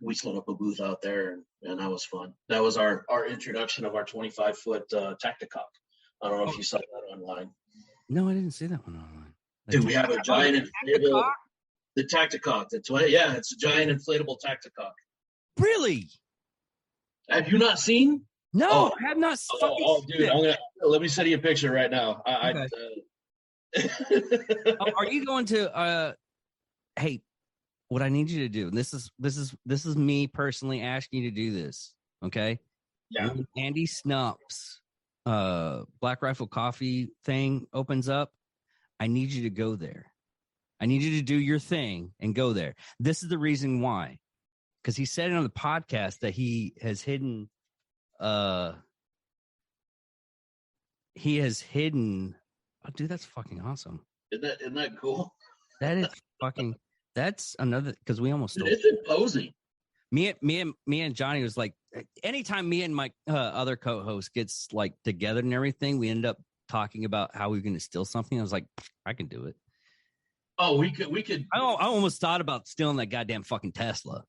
We set up a booth out there, and that was fun. That was our introduction of our 25-foot Tacticock. I don't know if you saw that online. No, I didn't see that one online. Dude, we have a giant inflatable. The Tacticock. It's a giant inflatable Tacticock. Really? Have you not seen? No, I have not. Dude, let me send you a picture right now. Are you going to? Hey, what I need you to do. This is me personally asking you to do this. Okay. Yeah. When Andy Snup's Black Rifle Coffee thing opens up, I need you to go there. I need you to do your thing and go there. This is the reason why. Because he said on the podcast that he has hidden oh, dude, that's fucking awesome. Isn't that cool? That is fucking, that's another, because we almost Dude, it's imposing. Me and Johnny was like, anytime me and my other co-host gets like together and everything, we end up talking about how we're going to steal something. I was like, I can do it. Oh, we could. I almost thought about stealing that goddamn fucking Tesla.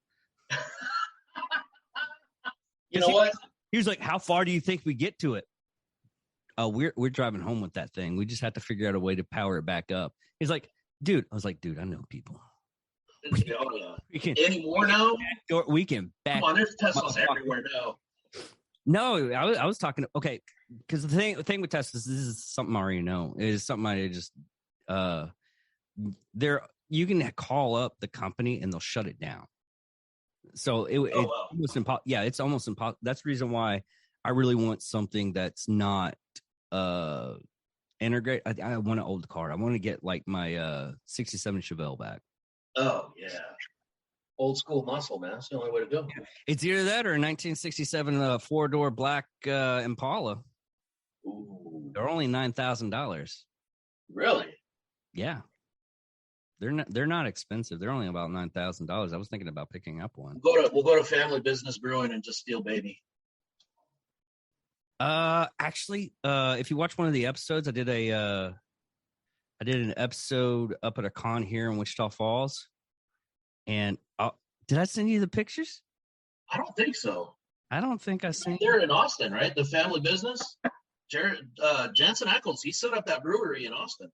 You know what? He was like, how far do you think we get to it? Oh, we're driving home with that thing. We just have to figure out a way to power it back up. He's like, dude. I was like, dude, I know people. Oh, yeah. We can, any more now? We can back. Come on, there's Teslas everywhere now. No, I was talking. Okay, because the thing with Teslas, this is something I already know. Is something I just you can call up the company and they'll shut it down. So it's almost impossible. Yeah, it's almost impossible. That's the reason why I really want something that's not integrate. I want an old car. I want to get like my 67 Chevelle back. Oh yeah, old school muscle, man. That's the only way to go. It's either that or a 1967 4-door black Impala. Ooh. They're only $9,000. Really? Yeah. They're not expensive. They're only about $9,000. I was thinking about picking up one. We'll go to Family Business Brewing and just steal baby. Actually, if you watch one of the episodes, I did an episode up at a con here in Wichita Falls, and did I send you the pictures? I don't think so. I don't think I sent. They're in Austin, right? The Family Business. Jensen Ackles, he set up that brewery in Austin,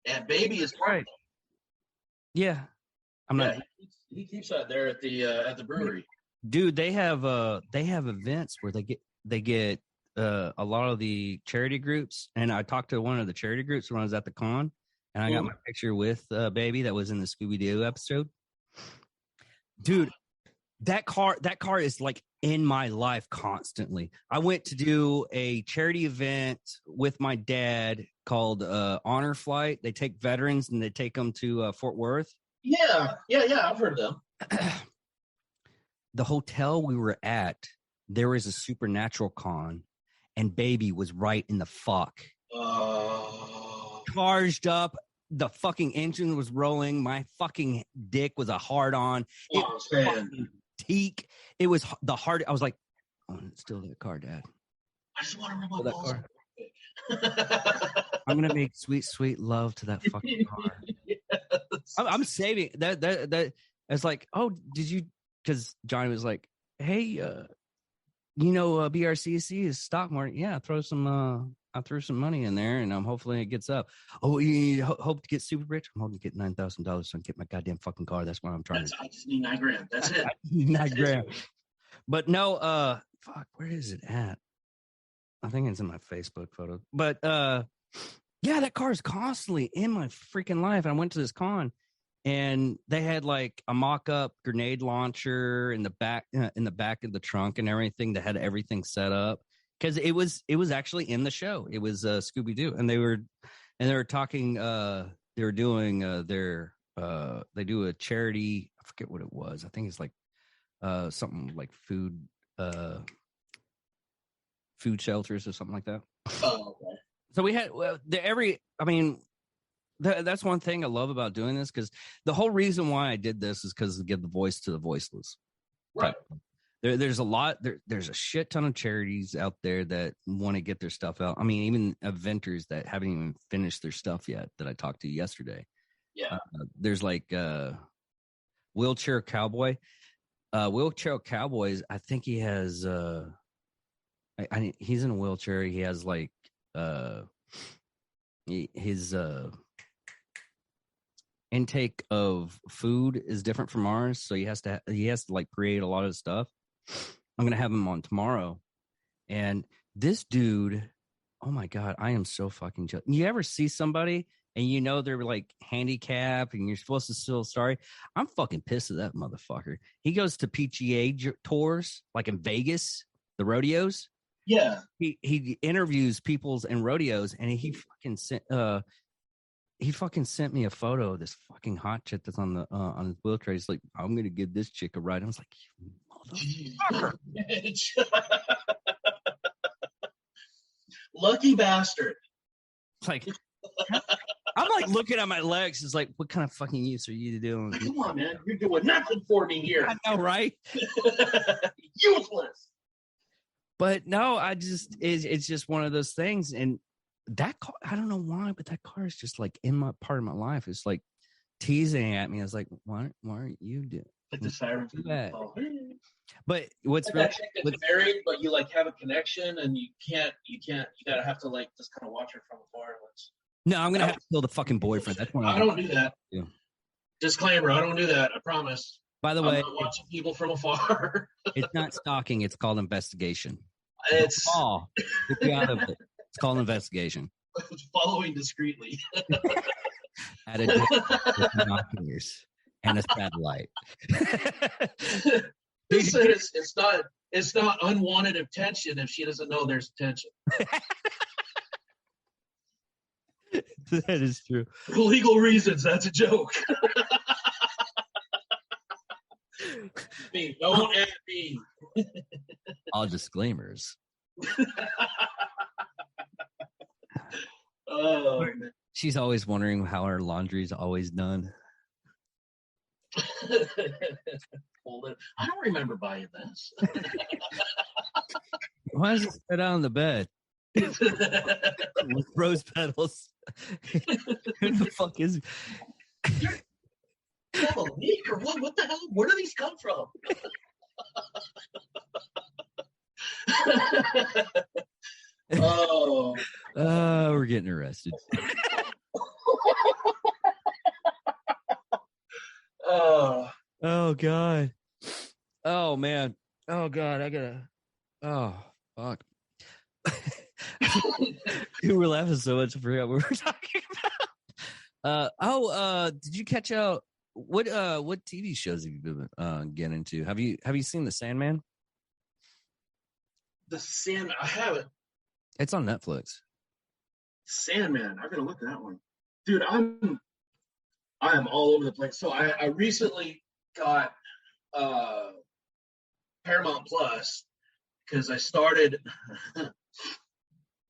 and baby is right. Yeah, he keeps that there at the brewery. Dude, they have events where they get a lot of the charity groups, and I talked to one of the charity groups when I was at the con, and I got my picture with baby that was in the Scooby-Doo episode. Dude, that car is like in my life constantly. I went to do a charity event with my dad called Honor Flight. They take veterans and they take them to Fort Worth. Yeah, I've heard of them. the hotel we were at, there was a supernatural con, and baby was right in the fuck. Charged up, the fucking engine was rolling. My fucking dick was a hard on. It was fucking teak. It was the hard. I was like, oh, it's still that car, Dad. I just want to rub my balls. I'm gonna make sweet, sweet love to that fucking car. Yes. I'm saving that. It's like, oh, did you? Because Johnny was like, hey, BRCC is stock market. Yeah, I threw some money in there, and hopefully it gets up. Oh, you hope to get super rich? I'm hoping to get $9,000 so I can get my goddamn fucking car. That's what I'm trying to. I just need $9,000. That's it. $9,000. But no, fuck, where is it at? I think it's in my Facebook photo. But yeah, that car is constantly in my freaking life. I went to this con, and they had like a mock-up grenade launcher in the back of the trunk and everything. That had everything set up because it was actually in the show. It was Scooby-Doo, and they were talking. They were doing they do a charity. I forget what it was. I think it's like something like food shelters or something like that. Oh, okay. So we had that's one thing I love about doing this, because the whole reason why I did this is because to give the voice to the voiceless. Right. There's a shit ton of charities out there that want to get their stuff out. I mean, even eventers that haven't even finished their stuff yet that I talked to yesterday. Yeah. There's like Wheelchair Cowboy. Wheelchair Cowboys, I think he has he's in a wheelchair. He has like his intake of food is different from ours, so he has to like create a lot of stuff. I'm gonna have him on tomorrow, and this dude, oh my god, I am so fucking jealous. You ever see somebody and they're like handicapped and you're supposed to feel sorry? I'm fucking pissed at that motherfucker. He goes to PGA tours like in Vegas, the rodeos. Yeah, he interviews people's in rodeos, and he fucking sent me a photo of this fucking hot chick that's on his wheelchair. He's like, I'm gonna give this chick a ride. I was like, you motherfucker. Lucky bastard. It's like, I'm like looking at my legs. It's like, what kind of fucking use are you doing? Come on, man, you're doing nothing for me here. I know, right? Useless. But no, it's just one of those things. And that car, I don't know why, but that car is just like in my part of my life. It's like teasing at me. I was like, why aren't you doing like the siren do that? Oh. But what's like really that chick that's married, but you like have a connection, and you gotta have to like just kind of watch her from afar. No, I'm gonna have to kill the fucking boyfriend. That's what I don't do that. Yeah. Disclaimer: I don't do that. I promise. By the way, I'm not watching people from afar. It's not stalking. It's called investigation. It's get you out of it. It's called investigation. Following discreetly. At a distance with binoculars and a satellite. It's not unwanted attention if she doesn't know there's attention. That is true. For legal reasons, that's a joke. Me, don't at me. All disclaimers. Oh, man. She's always wondering how her laundry's always done. I don't remember buying this. Why is it set out on the bed with rose petals? Who the fuck is it? Have a leak or what? What the hell? Where do these come from? Oh, we're getting arrested. Oh god. Oh man. Oh god. I gotta. Oh fuck. We're laughing so much. I forgot what we were talking about. Did you catch out what TV shows have you been getting into? Have you seen The Sandman? The Sandman. I haven't. It's on Netflix. Sandman. I gotta look at that one, dude. I am all over the place. So I recently got Paramount Plus because I started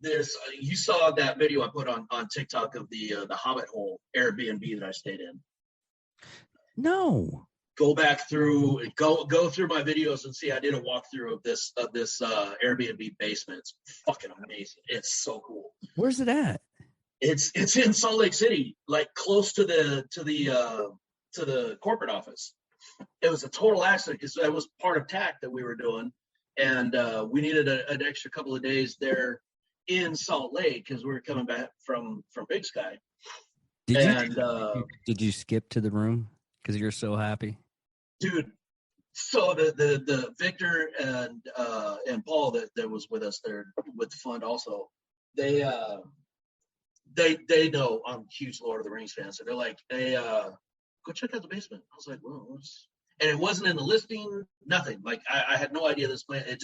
this. You saw that video I put on TikTok of the Hobbit Hole Airbnb that I stayed in. No. Go back through, go through my videos and see. I did a walkthrough of this Airbnb basement. It's fucking amazing. It's so cool. Where's it at? It's in Salt Lake City, like close to the corporate office. It was a total accident because that was part of TAC that we were doing, and we needed an extra couple of days there in Salt Lake because we were coming back from Big Sky. Did you skip to the room because you're so happy? Dude, so the Victor and Paul that was with us there with the fund also, they know I'm a huge Lord of the Rings fan, so they're like, hey, go check out the basement. I was like, well, and it wasn't in the listing, nothing. Like I had no idea this plan. It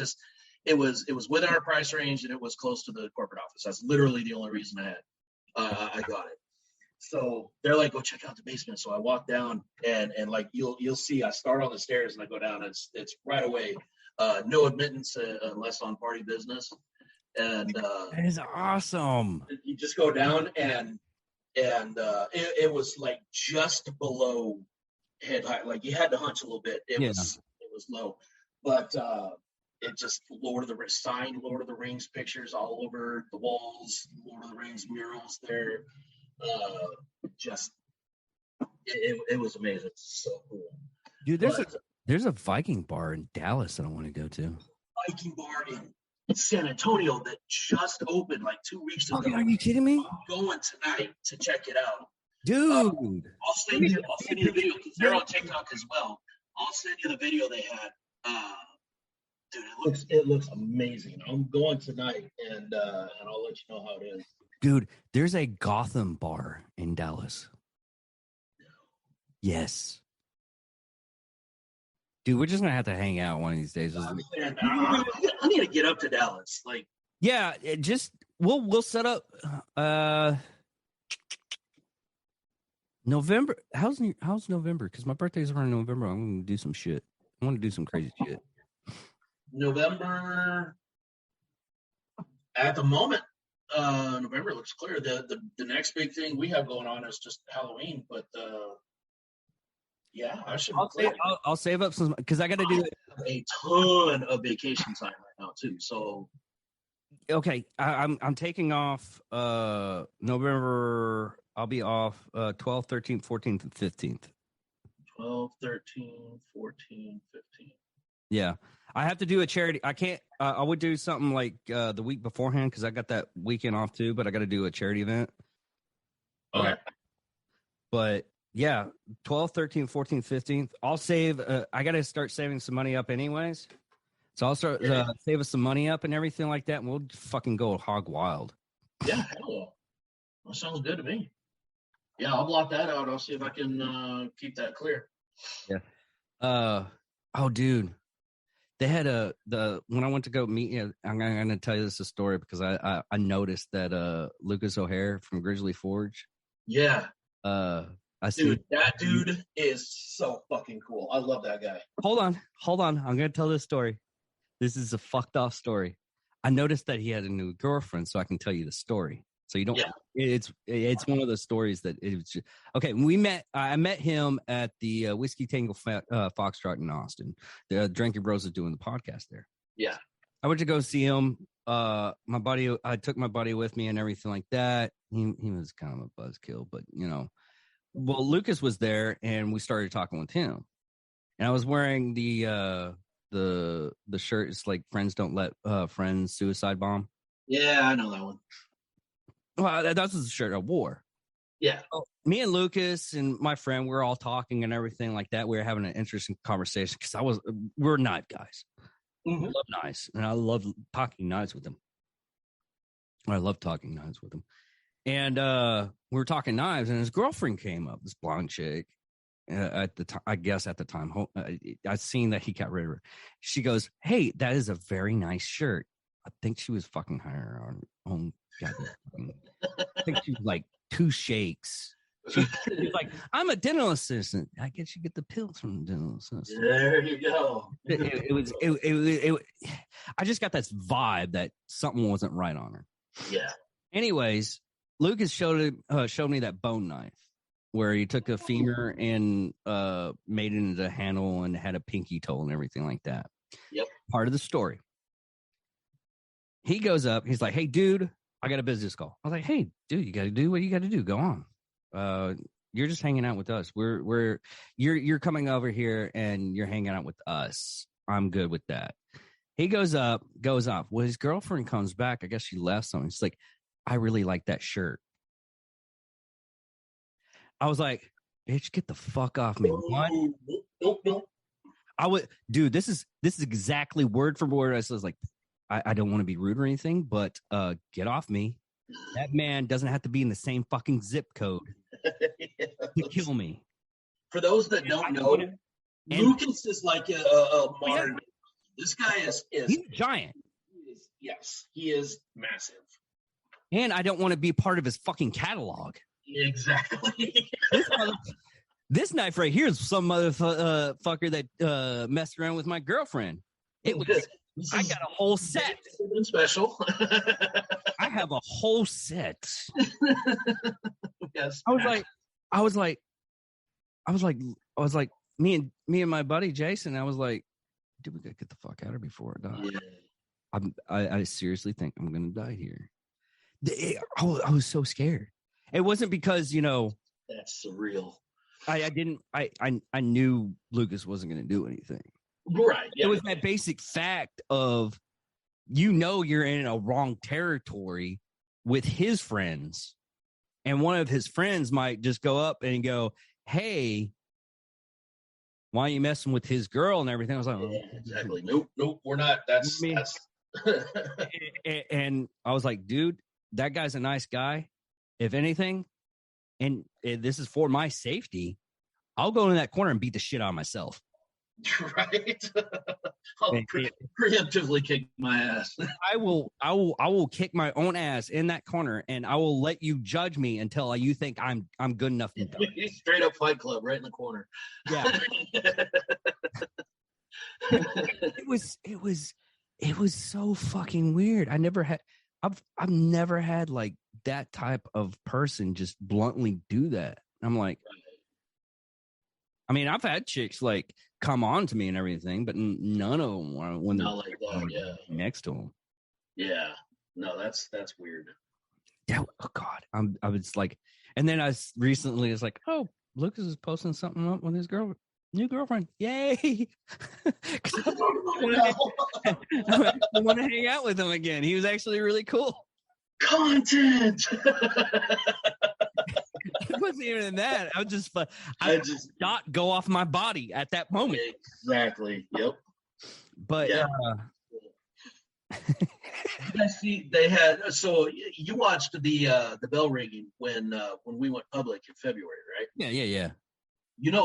was within our price range and it was close to the corporate office. That's literally the only reason I got it. So they're like, go check out the basement. So I walk down and like you'll see I start on the stairs and I go down. It's right away. No admittance unless on party business. And that is awesome. You just go down and it was like just below head height. Like you had to hunch a little bit. It was low. But it just Lord of the Rings pictures all over the walls, Lord of the Rings murals there. It was amazing. It's so cool. Dude, there's a Viking bar in Dallas that I want to go to. Viking bar in San Antonio that just opened like 2 weeks ago. Are you kidding me? I'm going tonight to check it out. Dude. I'll send you the video because they're on TikTok as well. I'll send you the video they had. Dude, it looks amazing. I'm going tonight and I'll let you know how it is. Dude, there's a Gotham bar in Dallas. Yes. Dude, we're just gonna have to hang out one of these days. I need to get up to Dallas. Like, yeah, we'll set up November. How's November? Because my birthday's around November. I'm gonna do some shit. I want to do some crazy shit. November. At the moment, November looks clear. The next big thing we have going on is just Halloween, but yeah, I'll save up some because I got to do a ton of vacation time right now too. So okay, I'm taking off November. I'll be off 12th, 13th, 14th, and 15th. 12, 13, 14, 15. Yeah. I have to do a charity. I can't. I would do something like the week beforehand because I got that weekend off too. But I got to do a charity event. Okay. But yeah, 12th, 13th, 14th, 15th. I'll save. I got to start saving some money up anyways. So I'll start save us some money up and everything like that, and we'll fucking go hog wild. Yeah, hell, that sounds good to me. Yeah, I'll block that out. I'll see if I can keep that clear. Yeah. Oh, dude. They had when I went to go meet you, I'm going to tell you this story because I noticed that Lucas O'Hare from Grizzly Forge. Yeah. I see. Dude, that dude is so fucking cool. I love that guy. Hold on. I'm going to tell this story. This is a fucked off story. I noticed that he had a new girlfriend, so I can tell you the story. So you don't. Yeah. It's one of those stories that it was just, okay. I met him at the Whiskey Tango Foxtrot in Austin. The Drinking Bros is doing the podcast there. Yeah, I went to go see him. I took my buddy with me and everything like that. He was kind of a buzzkill, but well, Lucas was there and we started talking with him. And I was wearing the shirt. It's like friends don't let friends suicide bomb. Yeah, I know that one. Well, that's the shirt I wore. Yeah. So, me and Lucas and my friend, we're all talking and everything like that. We were having an interesting conversation because we're knife guys. Mm-hmm. I love knives, and I love talking knives with them. And we were talking knives, and his girlfriend came up, this blonde chick. At the time, I guess at the time, I seen that he got rid of her. She goes, "Hey, that is a very nice shirt." I think she was fucking higher on her own. I think she was like 2 shakes. He's like, I'm a dental assistant. I guess you get the pills from the dental assistant. There you go. I just got this vibe that something wasn't right on her. Yeah. Anyways, Lucas showed me that bone knife where he took a femur and made it into a handle and had a pinky toe and everything like that. Yep. Part of the story. He goes up. He's like, hey, dude, I got a business call. I was like, hey, dude, you got to do what you got to do. Go on. You're just hanging out with us. You're coming over here and you're hanging out with us. I'm good with that. He goes up, goes off. Well, his girlfriend comes back. I guess she left something. She's like, I really like that shirt. I was like, bitch, get the fuck off me. What? Nope. Dude, this is exactly word for word. I was like, I don't want to be rude or anything, but get off me. That man doesn't have to be in the same fucking zip code to kill me. For those that don't know, Lucas is like a modern. This guy is he's a giant. Yes, he is massive. And I don't want to be part of his fucking catalog. Exactly. This knife right here is some motherfucker that messed around with my girlfriend. I got a whole set. Special. I have a whole set. Yes. I was like, me and my buddy Jason. I was like, dude, we gotta get the fuck out of here before I die. Yeah. I seriously think I'm gonna die here. I was so scared. It wasn't because that's surreal. I knew Lucas wasn't gonna do anything. Right. Yeah. It was that basic fact of you're in a wrong territory with his friends, and one of his friends might just go up and go, hey, why are you messing with his girl and everything? I was like, exactly. Nope, we're not. That's and I was like, dude, that guy's a nice guy. If anything, and this is for my safety, I'll go in that corner and beat the shit out of myself. Right. I'll preemptively kick my ass. I will kick my own ass in that corner, and I will let you judge me until you think I'm good enough to die. Straight up Fight Club, right in the corner. Yeah. It was so fucking weird. I've never had like that type of person just bluntly do that. I'm like, I mean, I've had chicks like come on to me and everything, but none of them want when they're like that, next to them. Yeah, no, that's weird. Yeah, oh God, I was like, and then I recently was like, oh, Lucas is posting something up with his new girlfriend. Yay! I want to hang out with him again. He was actually really cool. Content. It wasn't even that. I just not go off my body at that moment. Exactly. Yep. But yeah. You guys see, they had. So you watched the bell ringing when we went public in February, right? Yeah.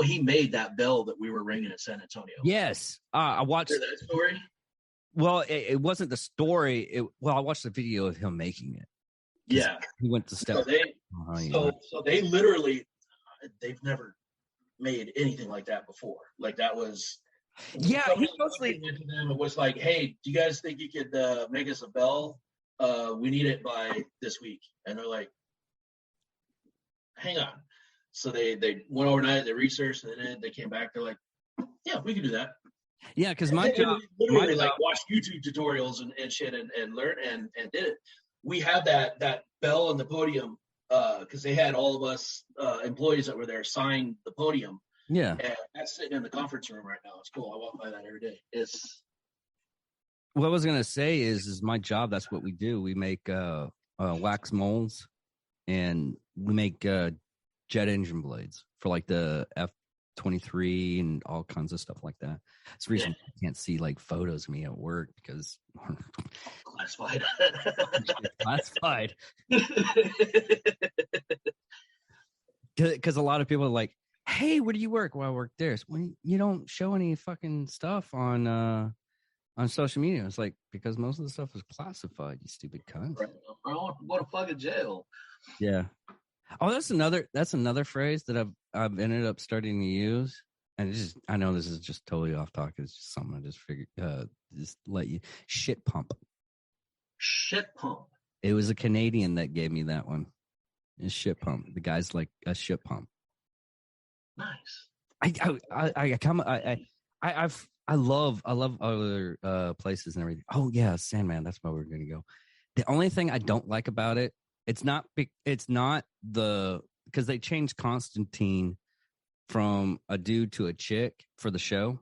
He made that bell that we were ringing in San Antonio. Yes, I watched that story. Well, it wasn't the story. I watched the video of him making it. Yeah, he went to step. So they literally, they've never made anything like that before. Like that was. Yeah, he mostly went to them. It was like, hey, do you guys think you could make us a bell? We need it by this week, and they're like, hang on. So they went overnight, they researched, and then they came back. They're like, yeah, we can do that. Yeah, because my job literally like watched YouTube tutorials and shit and learn and did it. We had that bell on the podium because they had all of us employees that were there sign the podium. Yeah, and that's sitting in the conference room right now. It's cool. I walk by that every day. It's what I was gonna say is my job. That's what we do. We make wax molds, and we make jet engine blades for like the F-23 and all kinds of stuff like that. It's the reason you can't see like photos of me at work because classified. Classified. Because a lot of people are like, hey, where do you work? Well, I work there. So when you don't show any fucking stuff on social media, it's like because most of the stuff is classified. You stupid cunt. Right. I don't want to go to fucking jail. Yeah. Oh, that's another phrase that I've ended up starting to use. And I know this is just totally off topic. It's just something I just figured just let you shit pump. Shit pump. It was a Canadian that gave me that one. It's shit pump. The guy's like a shit pump. Nice. I love other places and everything. Oh yeah, Sandman. That's why we're gonna go. The only thing I don't like about it, it's not the because they changed Constantine from a dude to a chick for the show.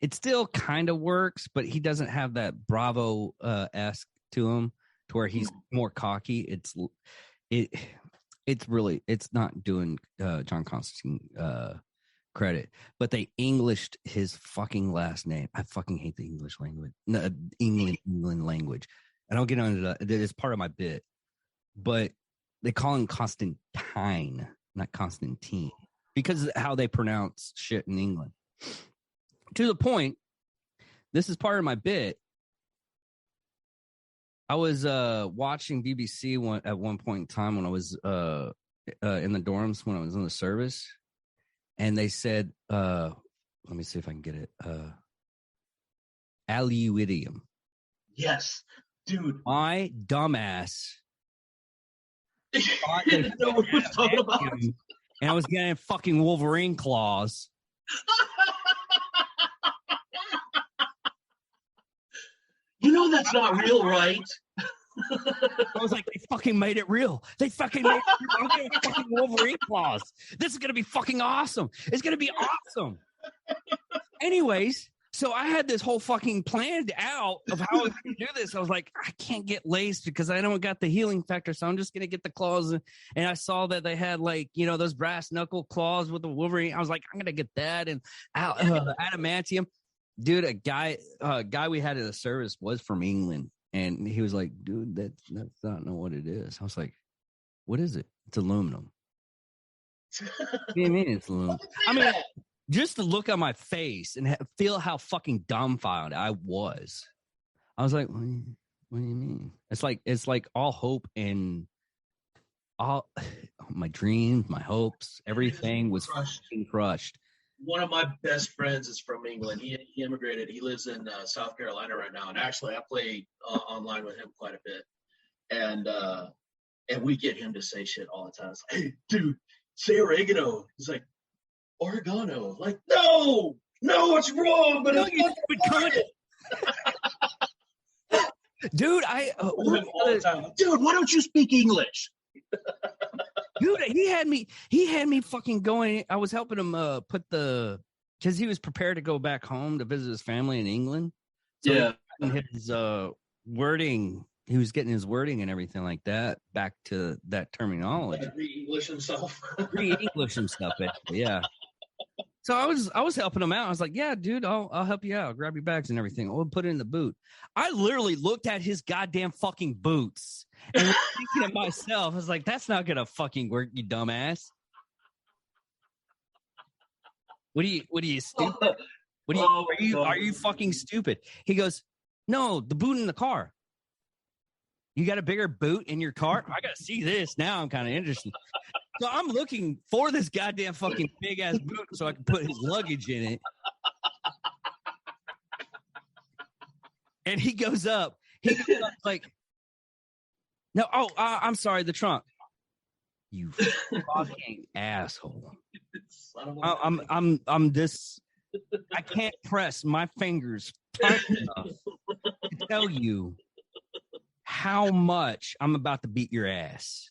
It still kind of works, but he doesn't have that Bravo esque to him to where he's more cocky. It's not doing John Constantine credit, but they Englished his fucking last name. I fucking hate the English language. No, England language. I don't get into that. It's part of my bit, but they call him Constantine, not Constantine, because of how they pronounce shit in England. To the point, this is part of my bit. I was watching BBC at one point in time when I was in the dorms when I was in the service, and they said, let me see if I can get it. Alluidium. Yes, dude. My dumbass. You know what we're talking about? And I was getting fucking Wolverine claws. You know that's not real, right? I was like, they fucking made it real. They fucking made it real. I'm getting fucking Wolverine claws. This is going to be fucking awesome. It's going to be awesome. Anyways, so I had this whole fucking planned out of how I was going to do this. I was like, I can't get laced because I don't got the healing factor, so I'm just going to get the claws. And I saw that they had, like, you know, those brass knuckle claws with the Wolverine. I was like, I'm going to get that. And adamantium. Dude, a guy we had in the service was from England. And he was like, dude, that's not know what it is. I was like, what is it? It's aluminum. What do you mean it's aluminum? I mean, just to look at my face and feel how fucking dumbfounded I was. I was like, what do you mean? It's like all hope and all my dreams, my hopes, everything was fucking crushed. One of my best friends is from England. He immigrated. He lives in South Carolina right now. And actually, I play online with him quite a bit. And we get him to say shit all the time. It's like, hey, dude, say oregano. He's like, oregano. Like, no, it's wrong. But it's good. Dude, all the time. Dude, why don't you speak English? Dude, he had me fucking going. I was helping him because he was prepared to go back home to visit his family in England. So yeah, his wording. He was getting his wording and everything like that back to that terminology. Re-English himself. Re-English himself, basically, yeah. So I was helping him out. I was like, yeah, dude, I'll help you out. Grab your bags and everything. I'll put it in the boot. I literally looked at his goddamn fucking boots and was thinking to myself, I was like, that's not gonna fucking work, you dumbass. What are you stupid? Are you fucking stupid? He goes, no, the boot in the car. You got a bigger boot in your car? I gotta see this. Now I'm kind of interested. So I'm looking for this goddamn fucking big ass boot so I can put his luggage in it. And he goes up like, no, I'm sorry, the trunk. You fucking asshole. I'm this. I can't press my fingers tight enough to tell you how much I'm about to beat your ass.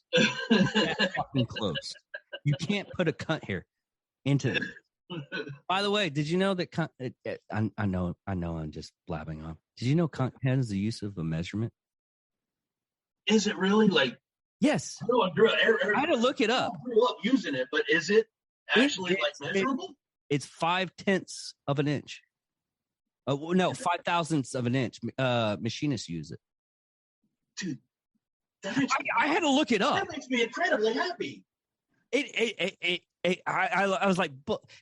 That fucking close. You can't put a cunt here into it. By the way, did you know that cunt? I know. I'm just blabbing on. Did you know cunt has the use of a measurement? Is it really like? Yes. I had to look it up. I grew up using it, but is it actually measurable? It's 0.5 of an inch. No, 0.005 of an inch. Machinists use it. Dude, I had to look it up. That makes me incredibly happy. I was like,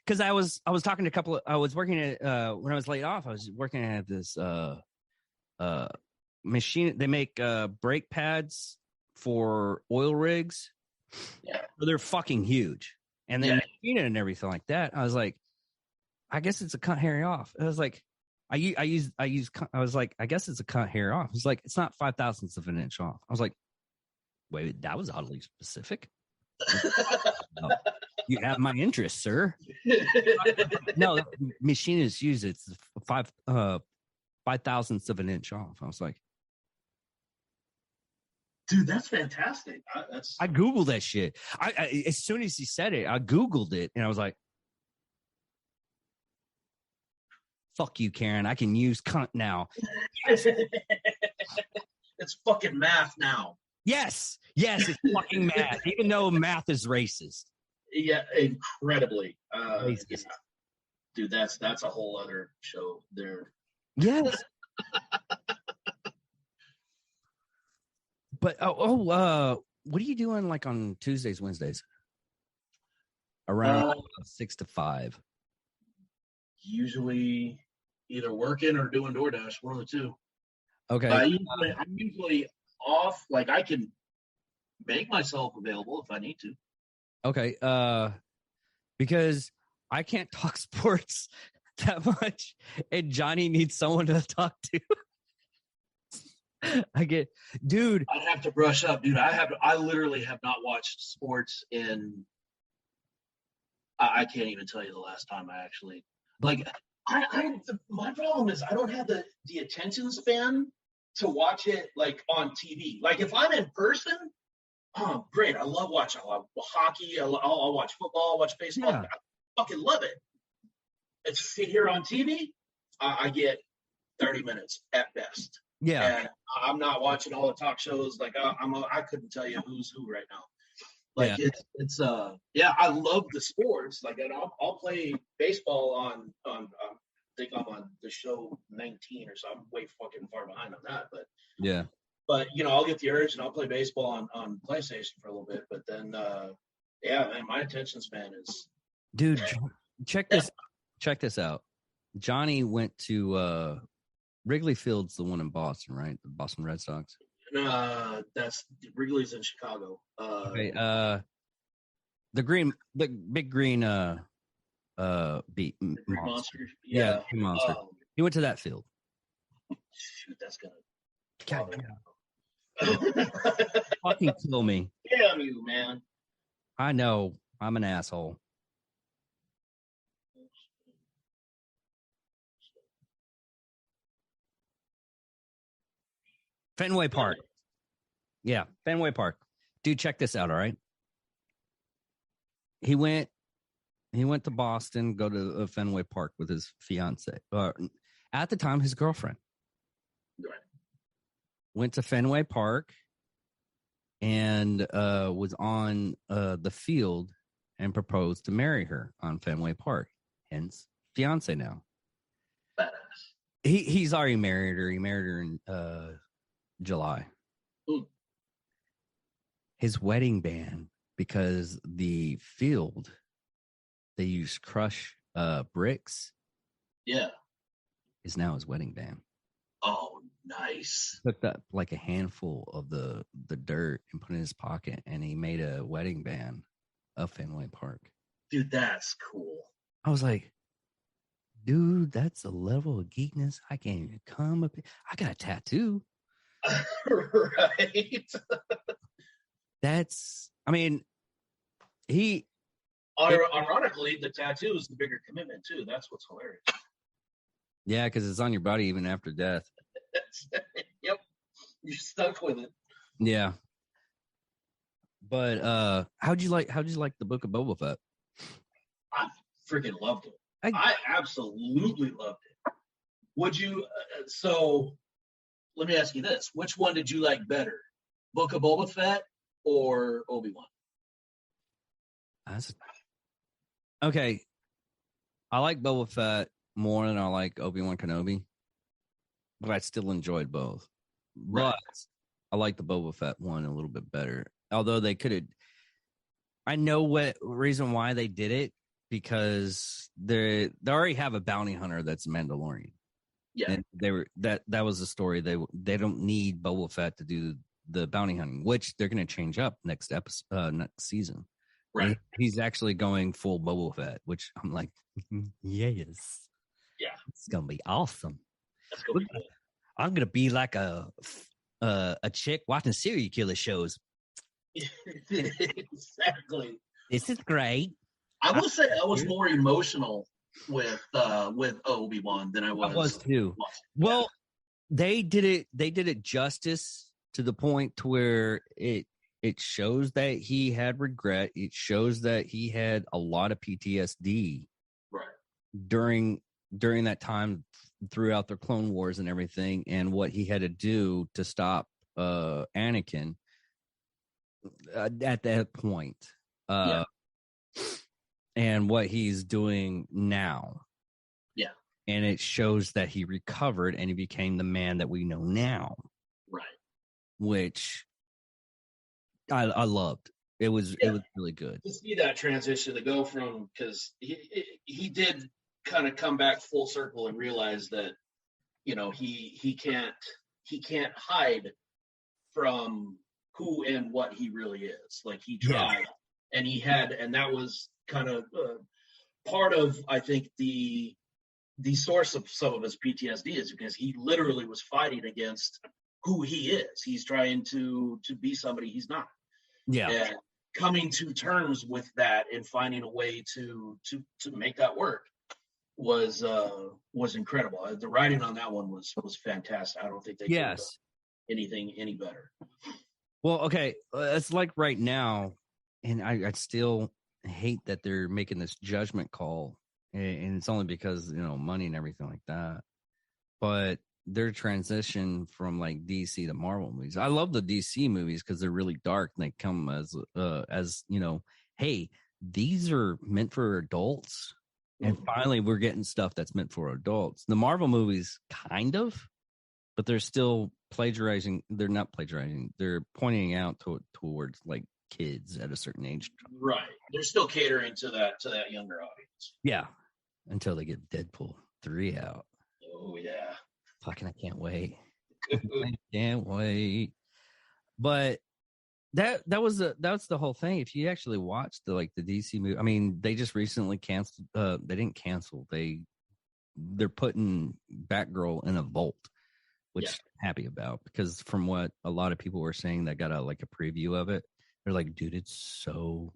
because I was talking to a couple of, I was working at when I was laid off, I was working at this machine. They make brake pads for oil rigs. Yeah. They're fucking huge. And then Yeah. machine it and everything like that. I was like, I guess it's a cut hair off. I was like, I was like, I guess it's a cut hair off. It's like, it's not 5/1000ths of an inch off. I was like, wait, that was oddly specific. No, you have my interest, sir. No, machinists use it. It's 5/1000ths of an inch off. I was like, dude, that's fantastic. I Googled that shit. I as soon as he said it, I Googled it and I was like, fuck you, Karen. I can use cunt now. It's fucking math now. Yes, it's fucking math, even though math is racist. Yeah, incredibly. Racist. Yeah. Dude, that's a whole other show there. Yes. But what are you doing like on Tuesdays, Wednesdays? Around 6 to 5. Usually either working or doing DoorDash, one of the two. Okay. I'm usually off. Like I can make myself available if I need to. Okay. Because I can't talk sports that much, and Johnny needs someone to talk to. Dude. I have to brush up, dude. I literally have not watched sports in. I can't even tell you the last time I actually like. My problem is I don't have the attention span to watch it like on TV. Like if I'm in person, oh great, I love watching. I love hockey. I'll watch football. I'll watch baseball. Yeah. I fucking love it. It's sit here on TV. I get 30 minutes at best. Yeah. And I'm not watching all the talk shows. Like I couldn't tell you who's who right now. Like it's I love the sports. Like and I'll play baseball on I think I'm on the show 19 or so. I'm way fucking far behind on that. But I'll get the urge and I'll play baseball on PlayStation for a little bit. But then man, my attention span is. Dude, check this out. Johnny went to Wrigley Field's the one in Boston, right? The Boston Red Sox. That's Wrigley's in Chicago. Okay. The big green beat monster. Yeah, monster. He went to that field. Shoot, that's gonna. God, fucking kill me. Damn you, man. I know. I'm an asshole. Fenway Park. Yeah, Fenway Park. Dude, check this out, all right? He went to Boston, go to Fenway Park with his fiance. At the time, his girlfriend. Right. Went to Fenway Park and was on the field and proposed to marry her on Fenway Park. Hence, fiance now. Badass. He's already married her. He married her in July. Ooh. His wedding band, because the field they use crushed bricks. Yeah. Is now his wedding band. Oh, nice. Took up like a handful of the dirt and put it in his pocket, and he made a wedding band of Fenway Park. Dude, that's cool. I was like, dude, that's a level of geekness I can't even come up. I got a tattoo. Right. Ironically, the tattoo is the bigger commitment too. That's what's hilarious. Yeah, because it's on your body even after death. Yep. You're stuck with it. Yeah. But how'd you like the Book of Boba Fett? I freaking loved it. I absolutely loved it. Would you so let me ask you this. Which one did you like better? Book of Boba Fett or Obi-Wan? Okay. I like Boba Fett more than I like Obi-Wan Kenobi. But I still enjoyed both. Right. But I like the Boba Fett one a little bit better. Although they could have. I know what reason why they did it, because they already have a bounty hunter that's a Mandalorian. Yeah. And that was the story. They don't need Boba Fett to do the bounty hunting, which they're going to change up next episode, next season. Right. He's actually going full Boba Fett, which I'm like, yes, Yeah. it's gonna be awesome. That's gonna be cool. I'm gonna be like a chick watching serial killer shows. Exactly. This is great. I will say I was more emotional with Obi-Wan than I was. I was too. Well, they did it justice to the point to where it shows that he had regret. It shows that he had a lot of PTSD right during that time throughout the Clone Wars and everything, and what he had to do to stop Anakin at that point. And what he's doing now. Yeah. And it shows that he recovered and he became the man that we know now. Right. Which I loved. It was really good. To see that transition, to go from, because he did kind of come back full circle and realize that, you know, he can't hide from who and what he really is. Like, he tried, and that was kind of part of, I think, the source of some of his PTSD is because he literally was fighting against who he is. He's trying to be somebody he's not. Yeah. And coming to terms with that and finding a way to make that work was incredible. The writing on that one was fantastic. I don't think they could have done anything any better. Well, okay, it's like right now, and I still hate that they're making this judgment call, and it's only because, you know, money and everything like that. But their transition from like DC to Marvel movies, I love the DC movies because they're really dark and they come as you know, hey, these are meant for adults, and finally we're getting stuff that's meant for adults. The Marvel movies, kind of, but they're still plagiarizing. They're not plagiarizing. They're pointing out towards like kids at a certain age. Right. They're still catering to that younger audience. Yeah. Until they get Deadpool 3 out. Oh yeah. Fucking, I can't wait. I can't wait. But that's the whole thing. If you actually watch the DC movie, I mean, they just recently canceled. They didn't cancel. They're putting Batgirl in a vault, which I'm happy about, because from what a lot of people were saying that got a preview of it, they're like, dude, it's so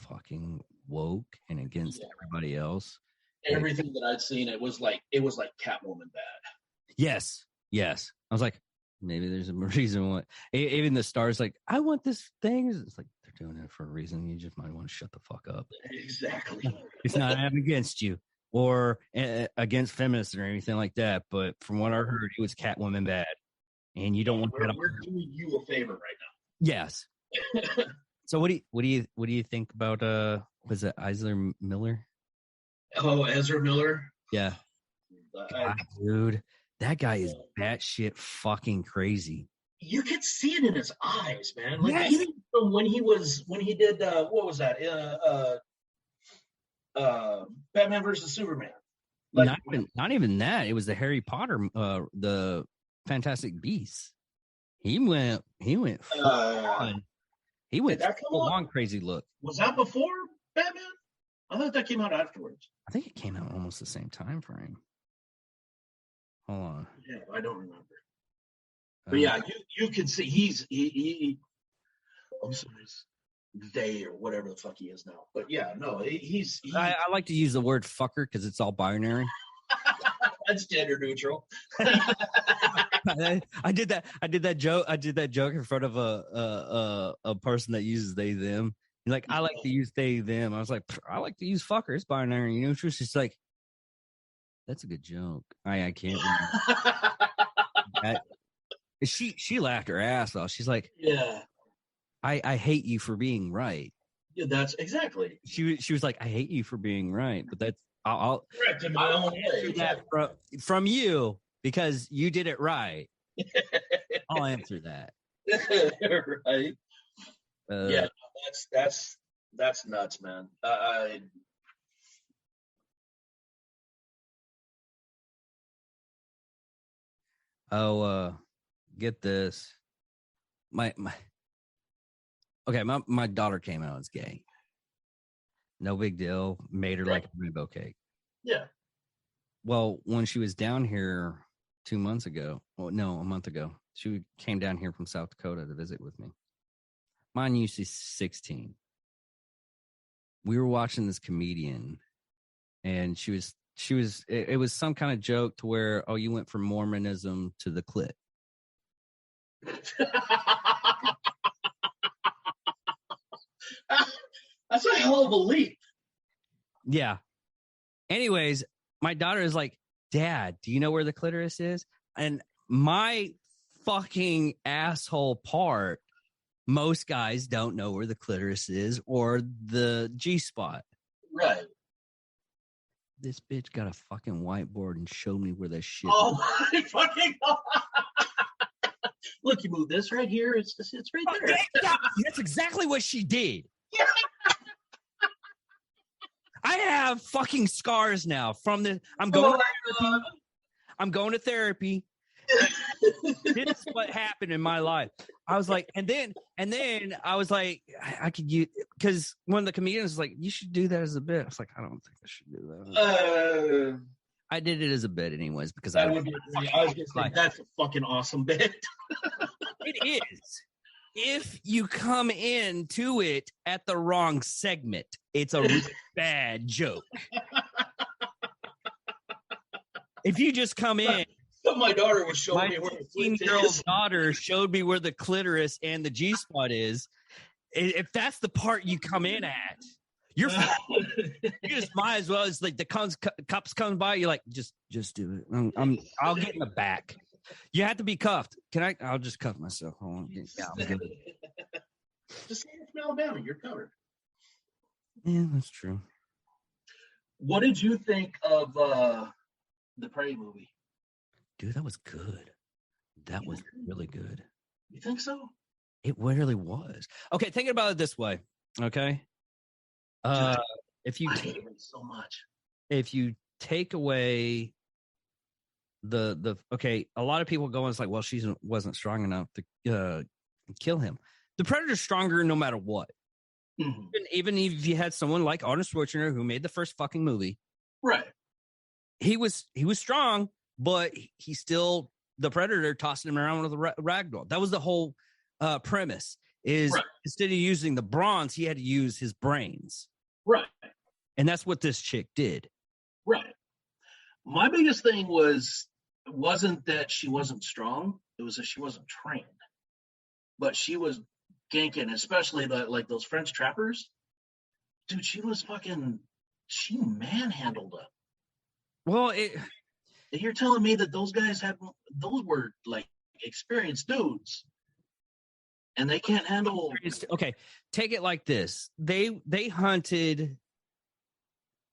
fucking woke and against everybody else. Everything that I'd seen, it was like Catwoman bad. Yes. I was like, maybe there's a reason why. Even the stars, like, I want this thing. It's like, they're doing it for a reason. You just might want to shut the fuck up. Exactly. It's not against you or against feminists or anything like that. But from what I heard, it was Catwoman bad, and you don't want that. We're doing you a favor right now. Yes. So what do you think about was it Ezra Miller? Oh, Ezra Miller. Yeah. God, dude, that guy is batshit fucking crazy. You could see it in his eyes, man. Like, even from when he did what was that? Batman versus Superman. Like, not even that. It was the Harry Potter, the Fantastic Beasts. He went full on. He went full on crazy look. Was that before Batman? I thought that came out afterwards. I think it came out almost the same time frame. Hold on. Yeah, I don't remember. But yeah, you can see he I'm sorry, they or whatever the fuck he is now. But yeah, no, he's I like to use the word fucker because it's all binary. That's gender neutral. I did that joke in front of a person that uses they them. You're like, I like to use they them. I was like, I like to use fucker. It's binary neutral. She's like, that's a good joke. I can't. She laughed her ass off. She's like, yeah, I hate you for being right. Yeah, that's exactly. She was like, I hate you for being right, but that's I'll correct in my own way. That from you because you did it right. I'll answer that. Right. Yeah, that's nuts, man. Get this. my daughter came out as gay. No big deal. Made her like a rainbow cake. Yeah. Well, when she was down here 2 months ago, a month ago, she came down here from South Dakota to visit with me. Mine used to be 16. We were watching this comedian, and it was some kind of joke to where, oh, you went from Mormonism to the clit. That's a hell of a leap. Yeah. Anyways, my daughter is like, Dad, do you know where the clitoris is? And my fucking asshole part, most guys don't know where the clitoris is or the G-spot. Right. This bitch got a fucking whiteboard and showed me where that shit Oh my fucking God. Look, you move this right here. It's right there. That's exactly what she did. I have fucking scars now from the. I'm going to therapy. This is what happened in my life. I was like, and then I was like, I could use, because one of the comedians was like, you should do that as a bit. I was like, I don't think I should do that. I did it as a bit anyways because I was gonna say that's a fucking awesome bit. It is. If you come into it at the wrong segment, it's a really bad joke. If you just come in, so my daughter was showing me where the 15-year-old daughter showed me where the clitoris and the G-spot is. If that's the part you come in at, you just might as well. It's like the cops come by, you're like, just do it. I'll get in the back. You have to be cuffed. I'll just cuff myself. Hold on. Yeah, I'm good. Just say it's from Alabama. You're covered. Yeah, that's true. What did you think of the Prey movie? Dude, that was good. That was really good. You think so? It really was. Okay, think about it this way. Okay. If you hate it so much. If you take away the okay, a lot of people go and it's like, well, she wasn't strong enough to kill him. The Predator's stronger no matter what. Mm-hmm. Even if you had someone like Arnold Schwarzenegger who made the first fucking movie, right? He was strong, but he still, the Predator tossing him around with a ragdoll. That was the whole premise. Is right. Instead of using the bronze, he had to use his brains. Right. And that's what this chick did. Right. My biggest thing wasn't that she wasn't strong. It was that she wasn't trained. But she was ganking, especially like those French trappers. Dude, she manhandled them. Well, you're telling me that those guys those were like experienced dudes. And they can't handle. Okay, take it like this: they hunted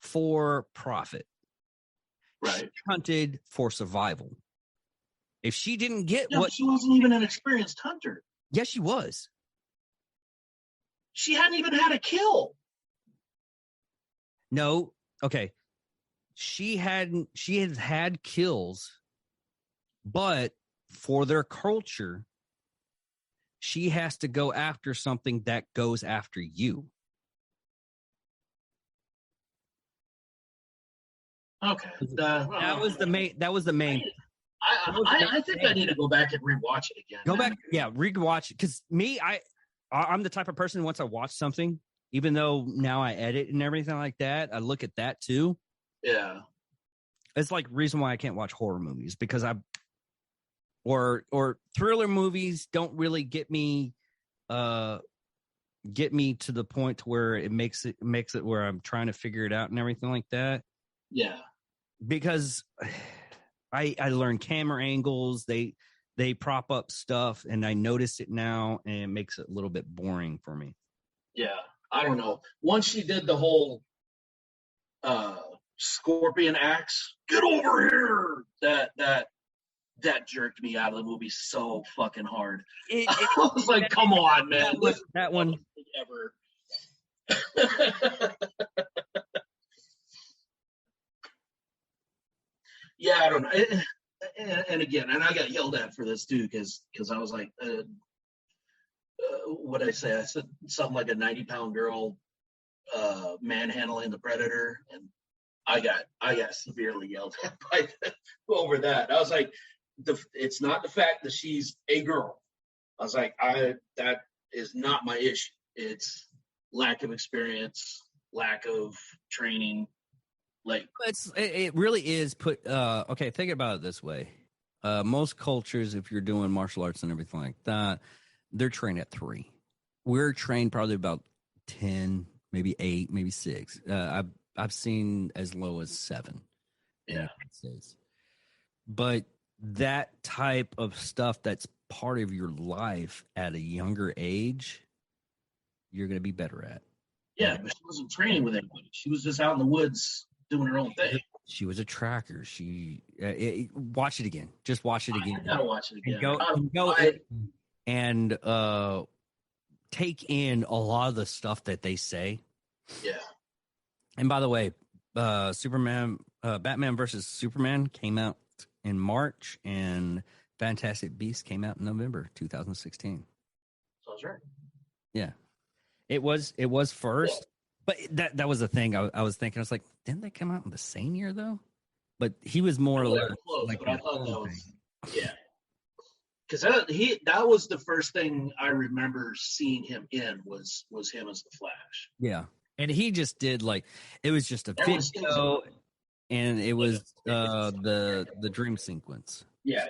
for profit, right? She hunted for survival. If she didn't get she wasn't even an experienced hunter. Yes, she was. She hadn't even had a kill. No, okay. She had kills, but for their culture, she has to go after something that goes after you. Okay. That was the main. I think I need to go back and rewatch it again. Go back, yeah, rewatch it. Because I'm the type of person, once I watch something, even though now I edit and everything like that, I look at that too. Yeah. It's like reason why I can't watch horror movies, because or thriller movies don't really get me to the point where it makes it where I'm trying to figure it out and everything like that. Yeah. Because I learn camera angles, they prop up stuff, and I notice it now, and it makes it a little bit boring for me. Yeah. I don't know. Once she did the whole scorpion axe, get over here, that jerked me out of the movie so fucking hard. I was like, come on, man. That one ever. Yeah, I don't know. And again, and I got yelled at for this too, because I was like, what I say? I said something like a 90-pound girl manhandling the predator, and I got severely yelled at by over that. I was like, it's not the fact that she's a girl. I was like, that is not my issue. It's lack of experience, lack of training. Like it really is put. Okay, think about it this way. Most cultures, if you're doing martial arts and everything like that, they're trained at 3. We're trained probably about 10, maybe 8, maybe 6. I've seen as low as 7 in the United States. But that type of stuff that's part of your life at a younger age, you're going to be better at. Yeah, but she wasn't training with anybody. She was just out in the woods doing her own thing. She was a tracker. She watch it again. Just watch it again. I gotta watch it again. And take in a lot of the stuff that they say. Yeah. And by the way, Batman versus Superman came out in March, and Fantastic Beasts came out in November 2016. Sounds right. Yeah, it was first, but that was the thing. I was thinking. I was like, didn't they come out in the same year though? But he was more or less close. like but I thought that was because that was the first thing I remember seeing him in was him as the Flash. Yeah, and he just did it was just a video, and it was the dream sequence. Yeah.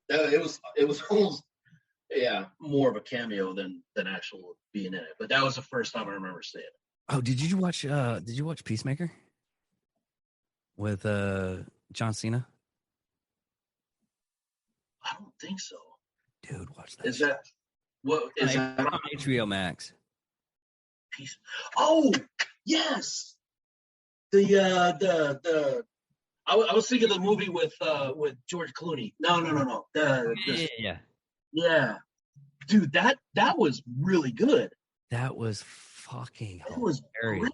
It was almost more of a cameo than actual being in it. But that was the first time I remember seeing it. Oh, did you watch Peacemaker with John Cena? I don't think so. Dude, watch that. Is that what is that on HBO Max? Peace. Oh yes. The I was thinking of the movie with George Clooney. No. Yeah. Dude, that was really good. That was fucking hilarious. It was great.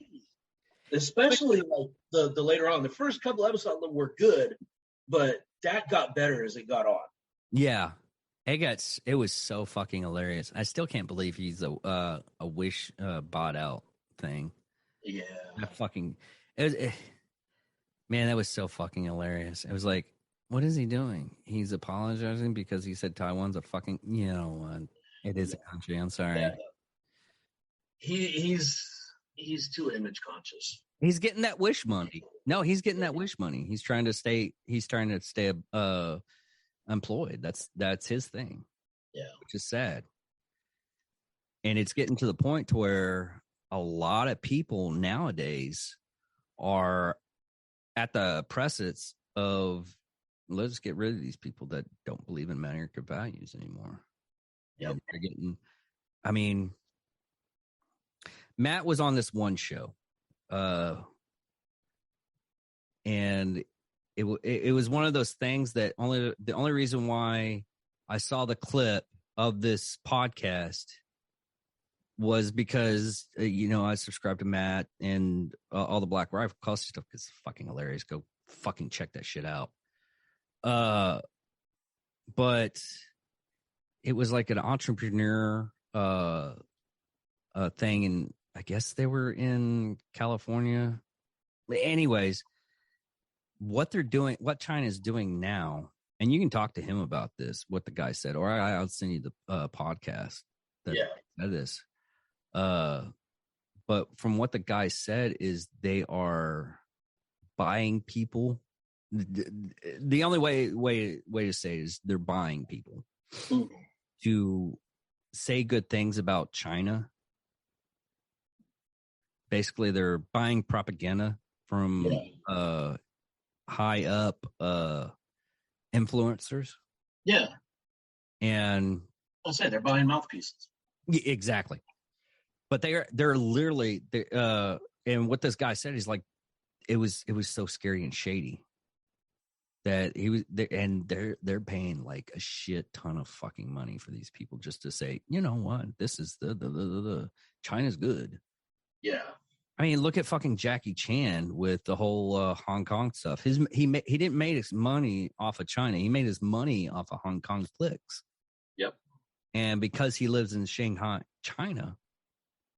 Especially like the later on. The first couple episodes were good, but that got better as it got on. Yeah. It was so fucking hilarious. I still can't believe he's a Wish bought out thing. Yeah. Man, that was so fucking hilarious. It was like, what is he doing? He's apologizing because he said Taiwan's a fucking, it is a country. I'm sorry. Yeah. He's too image conscious. He's getting that Wish money. No, he's getting that Wish money. He's trying to stay employed. That's his thing. Yeah. Which is sad. And it's getting to the point to where a lot of people nowadays are at the precipice of, let's get rid of these people that don't believe in American values anymore. Yep. And they're getting, I mean, Matt was on this one show, and it was one of those things that the only reason why I saw the clip of this podcast was because I subscribed to Matt and all the Black Rifle Cost stuff because it's fucking hilarious. Go fucking check that shit out. But it was like an entrepreneur thing, and I guess they were in California. But anyways, what they're doing, what China's doing now, and you can talk to him about this, what the guy said, or I'll send you the podcast that said this. But from what the guy said is they are buying people. The only way to say it is they're buying people to say good things about China. Basically, they're buying propaganda from high up influencers. Yeah. And I'll say they're buying mouthpieces. Exactly. But they're literally and what this guy said is like it was so scary and shady that he was and they're paying like a shit ton of fucking money for these people just to say, you know what, this is the China's good. Yeah. I mean, look at fucking Jackie Chan with the whole Hong Kong stuff. He didn't make his money off of China. He made his money off of Hong Kong flicks. Yep. And because he lives in Shanghai, China,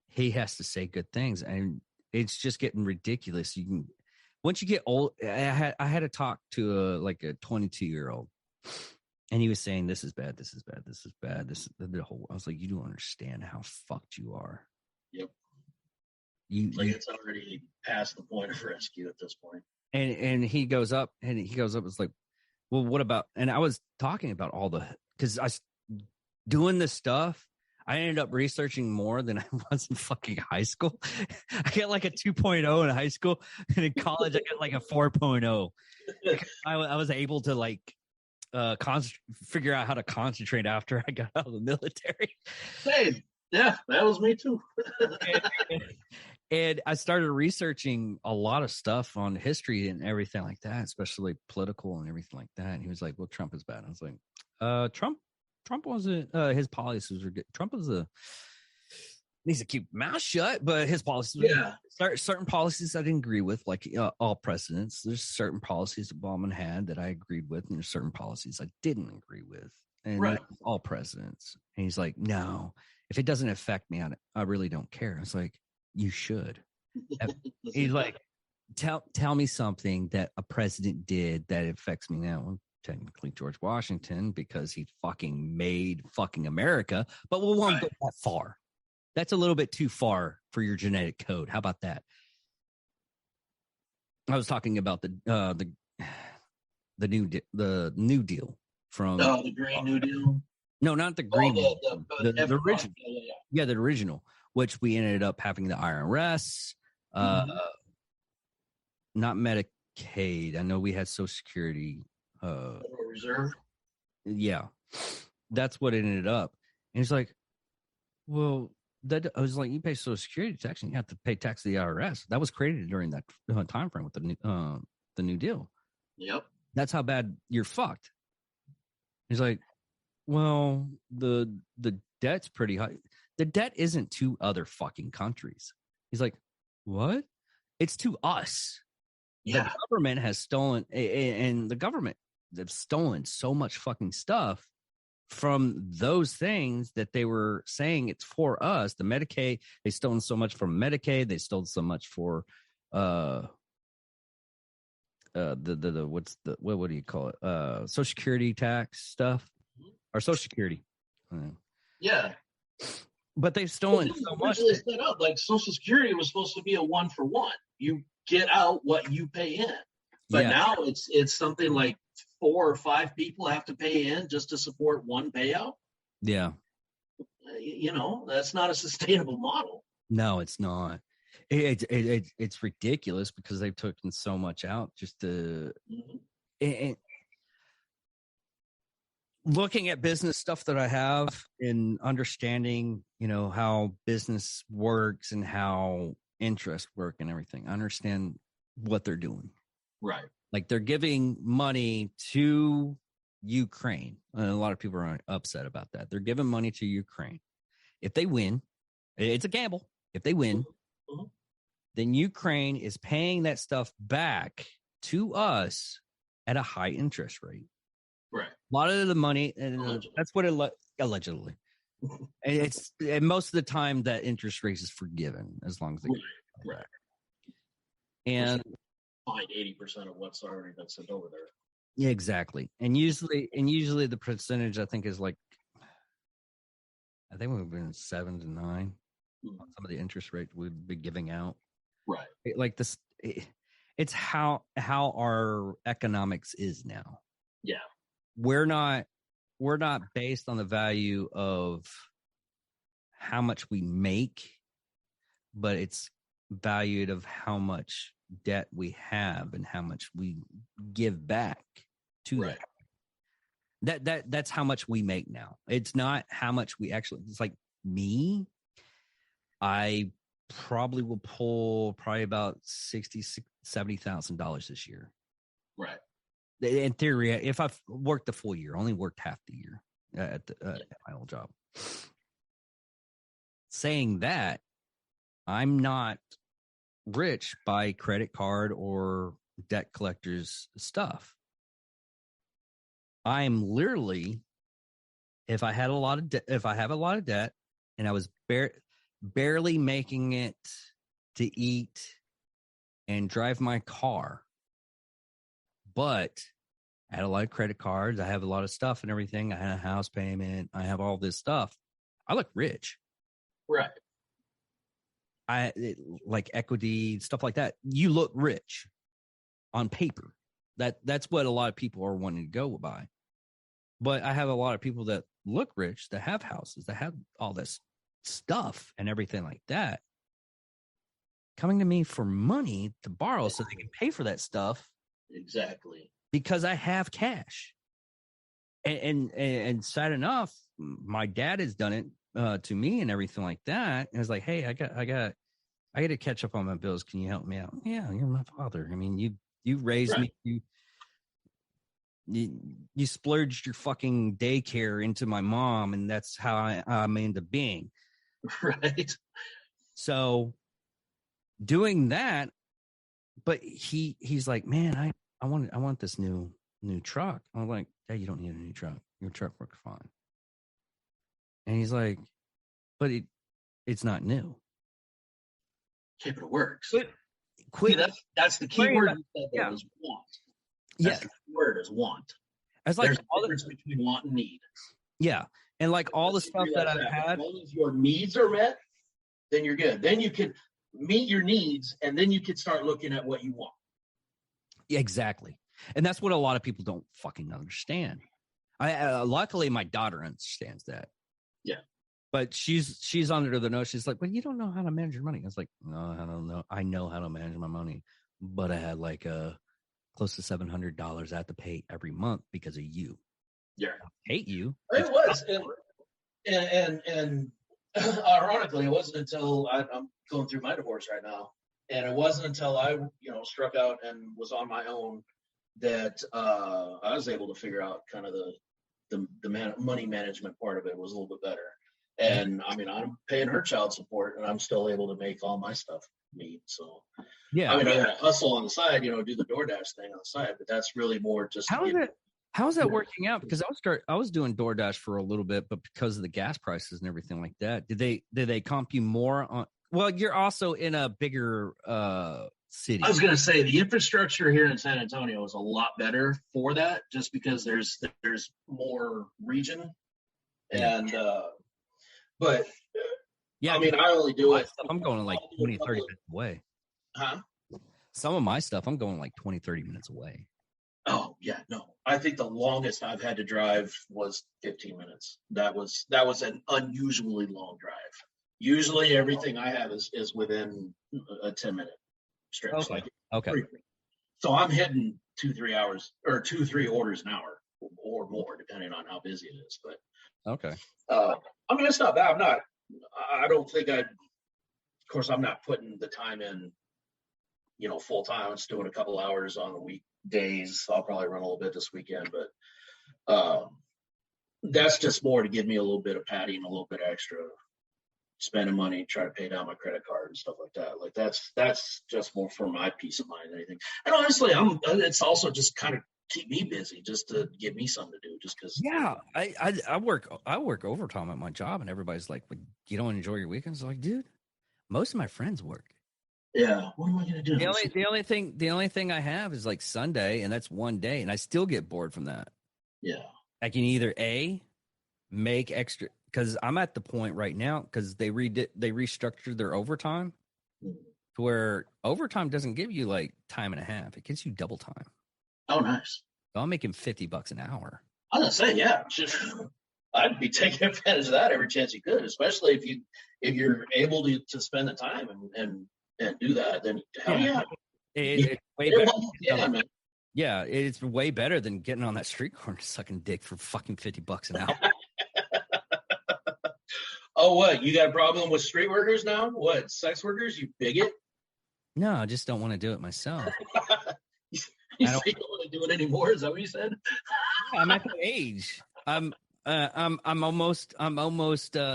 he has to say good things. And it's just getting ridiculous. You can, once you get old, I had a talk to a 22-year-old, and he was saying, this is bad, this is bad, this is bad. This the whole, I was like, you don't understand how fucked you are. Yep. It's already past the point of rescue at this point. And he goes up, it's like, well, what about, and I was talking about because I was doing this stuff. I ended up researching more than I was in fucking high school. I get like a 2.0 in high school, and in college I get like a 4.0. I was able to figure out how to concentrate after I got out of the military. Hey, yeah, that was me too. And I started researching a lot of stuff on history and everything like that, especially political and everything like that. And he was like, well, Trump is bad. I was like, Trump wasn't, his policies were good. Trump was needs to keep mouth shut, but his policies, certain policies I didn't agree with, like all presidents. There's certain policies Obama had that I agreed with, and there's certain policies I didn't agree with. And all presidents. And he's like, no, if it doesn't affect me, I really don't care. I was like, you should. He's like, tell me something that a president did that affects me now. Well, technically George Washington, because he fucking made fucking America, but we won't go that far. That's a little bit too far for your genetic code. How about that? I was talking about the New Deal from the Green New Deal. No, not the Green Deal. The original. Yeah, the original, which we ended up having the IRS, not Medicaid. I know we had Social Security. Reserve. Yeah, that's what it ended up. And it's like, well, I was like, you pay Social Security tax, and you have to pay tax to the IRS. That was created during that time frame with the New Deal. Yep. That's how bad you're fucked. He's like, well, the debt's pretty high. The debt isn't to other fucking countries. He's like, what? It's to us. Yeah. The government has stolen, and the government have stolen so much fucking stuff from those things that they were saying it's for us. The Medicaid, they stolen so much from Medicaid. They stole so much for what do you call it? Social Security tax stuff, or Social Security. Yeah. But they've stolen so much. Set up like Social Security was supposed to be a 1-for-1. You get out what you pay in, but now it's something like 4 or 5 people have to pay in just to support one payout. Yeah, that's not a sustainable model. No, it's not. It's ridiculous because they've taken so much out just to. And looking at business stuff that I have and understanding, how business works and how interests work and everything, I understand what they're doing. Right. Like they're giving money to Ukraine. And a lot of people are upset about that. They're giving money to Ukraine. If they win, it's a gamble. If they win, then Ukraine is paying that stuff back to us at a high interest rate. Right. A lot of the money, and that's what allegedly. And most of the time that interest rate is forgiven as long as they right. And find 80% of what's already been sent over there. Yeah, exactly. And usually the percentage I think is I think we've been 7 to 9 on some of the interest rate we'd be giving out. Right. It's how our economics is now. Yeah. We're not based on the value of how much we make, but it's valued of how much debt we have and how much we give back to that. That's how much we make now. It's not how much we actually. It's like me. I probably will pull about $70,000 this year. Right. In theory, if I've worked the full year, only worked half the year at my old job. Saying that, I'm not rich by credit card or debt collectors stuff. I'm literally if I had a lot of if I have a lot of debt and I was barely making it to eat and drive my car, but I had a lot of credit cards, I have a lot of stuff and everything, I had a house payment, I have all this stuff, I look rich. Right. Like equity, stuff like that. You look rich on paper. That's what a lot of people are wanting to go by. But I have a lot of people that look rich, that have houses, that have all this stuff and everything like that, coming to me for money to borrow so they can pay for that stuff. Exactly. Because I have cash. And sad enough, my dad has done it to me and everything like that. And it's like, hey, I got to catch up on my bills. Can you help me out? Yeah, you're my father. I mean, you raised me. You splurged your fucking daycare into my mom, and that's how I'm into being. Right. So doing that, but he's like, man, I want this new truck. I'm like, hey, you don't need a new truck. Your truck works fine. And he's like, but it's not new. Yeah, but it works. Quit. See, that's the key word you said, is want. That's the key word is want. It's like there's a difference between want and need. Yeah. And like all the stuff that I've had. As long as your needs are met, then you're good. Then you can meet your needs, and then you can start looking at what you want. Exactly. And that's what a lot of people don't fucking understand. Luckily, my daughter understands that. Yeah. But she's under the nose. She's like, well, you don't know how to manage your money. I was like, no, I don't know. I know how to manage my money. But I had like close to $700 I have to pay every month because of you. Yeah. I hate you. It was. And ironically, it wasn't until I'm going through my divorce right now. And it wasn't until I, struck out and was on my own that I was able to figure out kind of the money management part of it was a little bit better. And I mean, I'm paying her child support, and I'm still able to make all my stuff meet. So, yeah, I mean, I got to hustle on the side, do the DoorDash thing on the side, but that's really more just. How's that working out? Because I was doing DoorDash for a little bit, but because of the gas prices and everything like that, did they comp you more on? Well, you're also in a bigger city. I was going to say the infrastructure here in San Antonio is a lot better for that, just because there's more region, and but yeah, I mean, I only do it. I'm going like 20, 30 minutes away. Huh? Some of my stuff, I'm going like 20, 30 minutes away. Oh yeah, no. I think the longest I've had to drive was 15 minutes. That was an unusually long drive. Usually everything I have is within a 10-minute stretch. Okay. So I'm hitting 2-3 hours or 2-3 orders an hour or more, depending on how busy it is. But okay. I mean, it's not bad. I don't think of course, I'm not putting the time in, full time. I'm just doing a couple hours on the weekdays. I'll probably run a little bit this weekend, but that's just more to give me a little bit of padding, a little bit extra spending money, try to pay down my credit card and stuff like that. Like that's just more for my peace of mind than anything. And honestly, it's also just kind of keep me busy, just to give me something to do, just because. Yeah, I work overtime at my job, and everybody's like, well, you don't enjoy your weekends? I'm like, dude, most of my friends work. Yeah, what am I gonna do? The only thing I have is like Sunday, and that's one day, and I still get bored from that. Yeah, I can either make extra, because I'm at the point right now, because they restructured their overtime to where overtime doesn't give you like time and a half; it gives you double time. Oh, nice. So I'm making $50 an hour. I was gonna say, yeah, I'd be taking advantage of that every chance you could, especially if you're able to spend the time and do that. Then hell yeah, it's way better. Yeah, man. Yeah, it's way better than getting on that street corner sucking dick for fucking $50 an hour. Oh, what? You got a problem with street workers now? What? Sex workers? You bigot? No, I just don't want to do it myself. You don't want to do it anymore? Is that what you said? Yeah, I'm at the age. I'm almost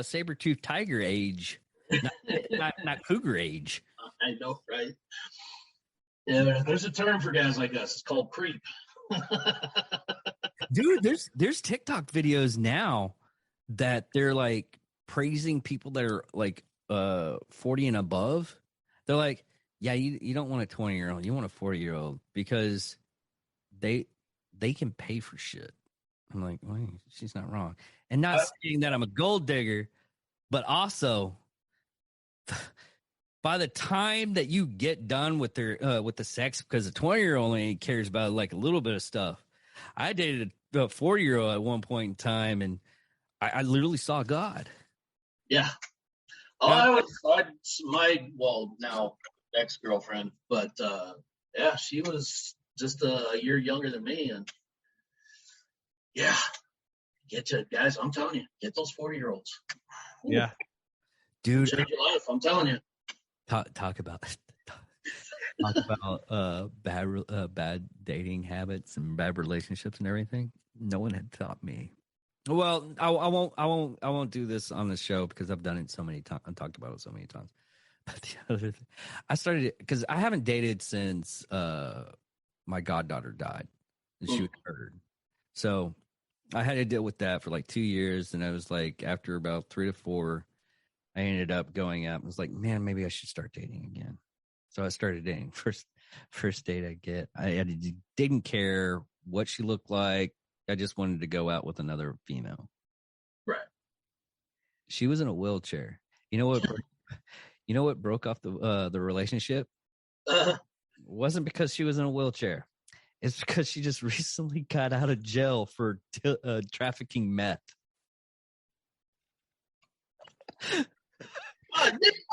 saber-toothed tiger age, not cougar age. I know, right? Yeah, there's a term for guys like us. It's called creep. Dude, there's TikTok videos now that they're like praising people that are like 40 and above. They're like, yeah, you don't want a 20-year-old, you want a 40-year-old because they can pay for shit. I'm like, well, she's not wrong. And not saying that I'm a gold digger, but also by the time that you get done with their with the sex, because a 20-year-old only cares about like a little bit of stuff. I dated a 40-year-old at one point in time, and I literally saw God. Yeah. Oh, now ex-girlfriend, but yeah, she was just a year younger than me, and yeah, guys. I'm telling you, get those 40-year-olds. Yeah, dude, change your life. I'm telling you. Talk about bad dating habits and bad relationships and everything. No one had taught me. Well, I won't do this on the show because I've done it so many times. I've talked about it so many times. But the other thing, I started because I haven't dated since my goddaughter died and she was murdered. So I had to deal with that for like 2 years, and I was like, after about 3 to 4, I ended up going out and was like, man, maybe I should start dating again. So I started dating. First date I didn't care what she looked like. I just wanted to go out with another female. Right. She was in a wheelchair. You know what? You know what broke off the relationship? It wasn't because she was in a wheelchair. It's because she just recently got out of jail for trafficking meth.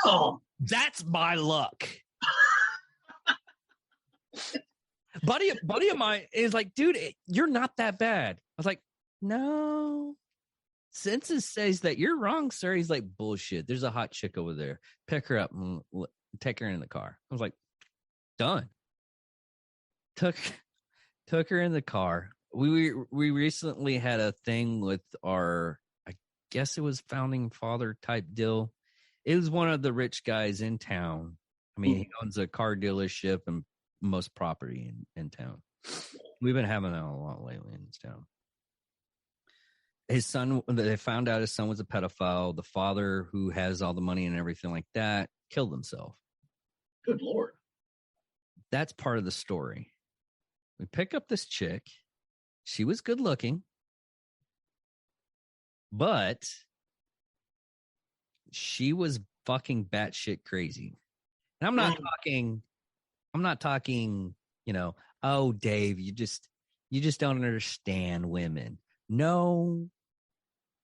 Oh, That's my luck. buddy of mine is like, dude, you're not that bad. I was like, no. Census says that you're wrong, sir. He's like, bullshit. There's a hot chick over there. Pick her up and take her in the car. I was like, done. Took her in the car. We recently had a thing with our, I guess it was founding father type deal. It was one of the rich guys in town. I mean, he owns a car dealership and most property in town. We've been having that a lot lately in this town. His son, they found out his son was a pedophile. The father, who has all the money and everything like that, killed himself. Good Lord. That's part of the story. We pick up this chick. She was good looking, but she was fucking batshit crazy. And I'm not talking, oh, Dave, you just don't understand women. No,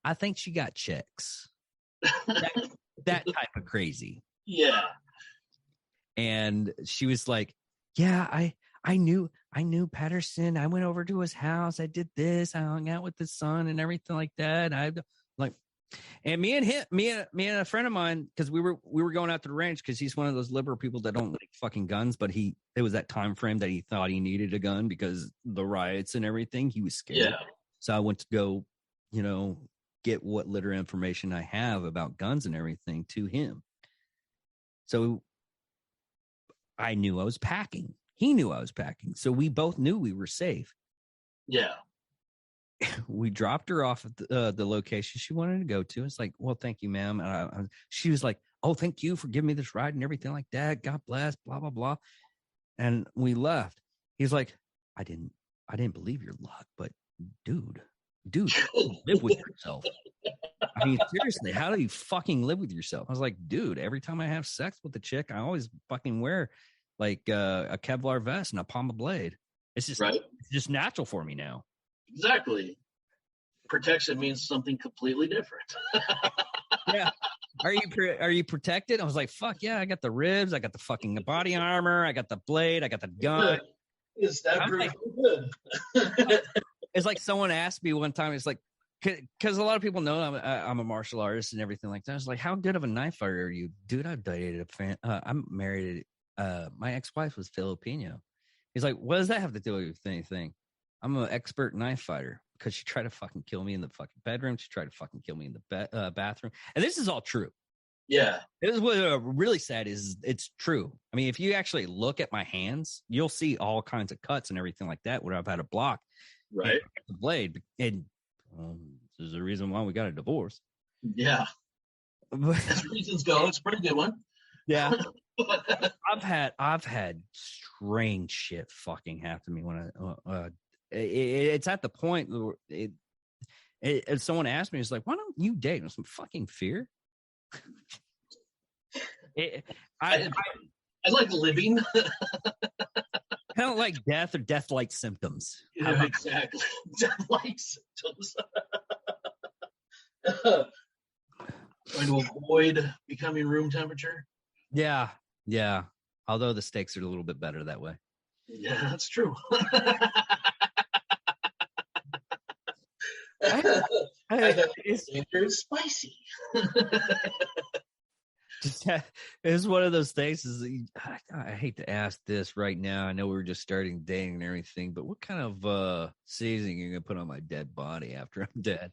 I think she got chicks. that type of crazy. Yeah. And she was like, yeah, I knew Patterson. I went over to his house. I did this. I hung out with his son and everything like that. And me and a friend of mine, because we were going out to the ranch because he's one of those liberal people that don't like fucking guns, but it was that time frame that he thought he needed a gun because the riots and everything. He was scared. Yeah. So I went to go, get what little information I have about guns and everything to him. So I knew I was packing. He knew I was packing. So we both knew we were safe. Yeah. We dropped her off at the location she wanted to go to. It's like, well, thank you, ma'am. And she was like, oh, thank you for giving me this ride and everything like that. God bless, blah, blah, blah. And we left. He's like, I didn't believe your luck, but dude, live with yourself. I mean, seriously, how do you fucking live with yourself? I was like, dude, every time I have sex with a chick, I always fucking wear like a Kevlar vest and a palm blade. It's just natural for me now. Exactly. Protection means something completely different. Yeah. Are you protected? I was like, fuck yeah, I got the ribs, I got the fucking body armor, I got the blade, I got the gun. Is that pretty good? It's like someone asked me one time, it's like, because a lot of people know I'm a martial artist and everything like that. I was like, how good of a knife fighter are you? Dude, I've dated I'm married. My ex-wife was Filipino. He's like, what does that have to do with anything? I'm an expert knife fighter because she tried to fucking kill me in the fucking bedroom. She tried to fucking kill me in the bathroom. And this is all true. Yeah. It is what really sad is it's true. I mean, if you actually look at my hands, you'll see all kinds of cuts and everything like that where I've had a block. Right. The blade. And There's a reason why we got a divorce. Yeah. As reasons go, it's a pretty good one. Yeah. I've had strange shit fucking happen to me when it's at the point where if someone asked me, it's like, why don't you date? Some fucking fear. I like living. I don't like death or death-like symptoms. Yeah, exactly. Death-like symptoms. Trying to avoid becoming room temperature. Yeah. Although the stakes are a little bit better that way. Yeah, that's true. It's spicy. It's one of those things. I hate to ask this right now. I know we're just starting dating and everything, but what kind of seasoning are you gonna put on my dead body after I'm dead?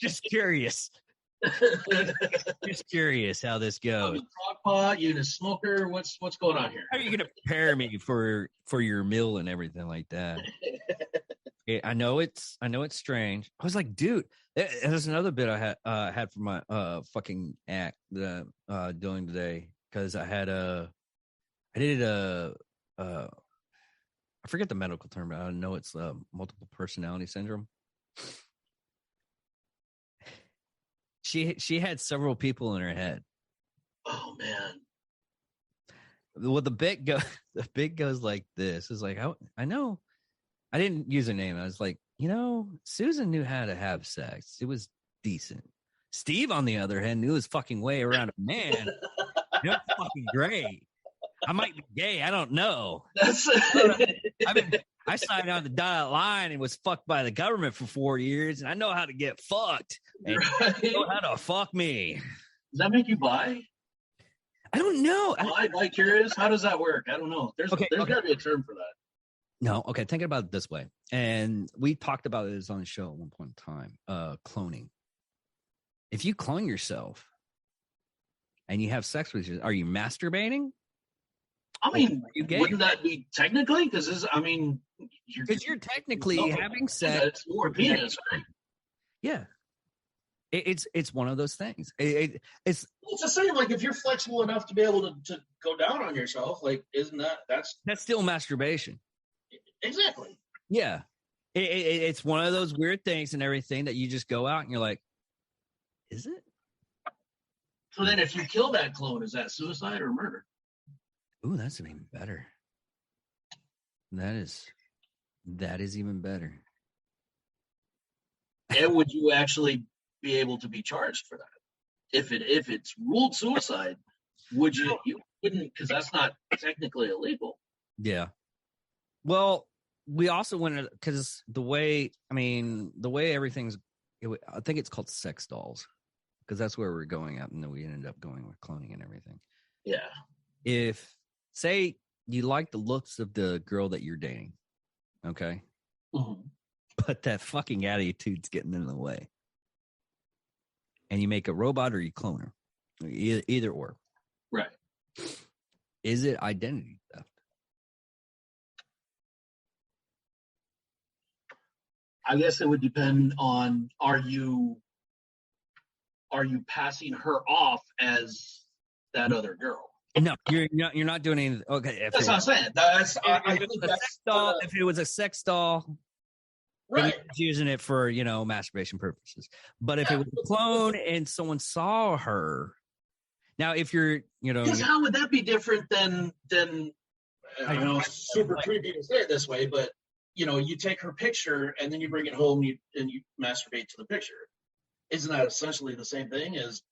Just curious. Just curious how this goes. Crock pot, you in a smoker? What's going on here? How are you gonna prepare me for your meal and everything like that? I know it's strange. I was like, dude, there's another bit I had for my fucking act that I'm doing today, because I forget the medical term, but I know it's multiple personality syndrome. She had several people in her head. Oh man. Well, the bit goes like this. It's like, I know. I didn't use her name. I was like, Susan knew how to have sex. It was decent. Steve, on the other hand, knew his fucking way around a man. It was fucking great. I might be gay. I don't know. I signed on the dotted line and was fucked by the government for 4 years, and I know how to get fucked. And you know how to fuck me. Does that make you bi? I don't know. Bi curious? How does that work? I don't know. There's got to be a term for that. No, okay. Think about it this way, and we talked about this on the show at one point in time. Cloning. If you clone yourself and you have sex with are you masturbating? I mean, wouldn't that be technically? Because you're technically having sex. It's more penis, right? Yeah, it's one of those things. It's the same. Like if you're flexible enough to be able to go down on yourself, like isn't that's still masturbation? Exactly. Yeah, it's one of those weird things and everything that you just go out and you're like, is it? So then, if you kill that clone, is that suicide or murder? Ooh, that's even better. That is even better. And would you actually be able to be charged for that? If it's ruled suicide, would you? You wouldn't, because that's not technically illegal. Yeah. Well, we also went because the way everything's. I think it's called sex dolls, because that's where we're going at, and then we ended up going with cloning and everything. Yeah. If say you like the looks of the girl that you're dating, okay, but that fucking attitude's getting in the way, and you make a robot or you clone her, either or, right? Is it identity theft? I guess it would depend on are you passing her off as that other girl? No, you're not doing anything. Okay, that's what I'm saying. If it was a sex doll, right, using it for masturbation purposes. But if it was a clone and someone saw her, now if you're because how would that be different than I know it's super creepy to say it this way, but you take her picture and then you bring it home and you masturbate to the picture. Isn't that essentially the same thing as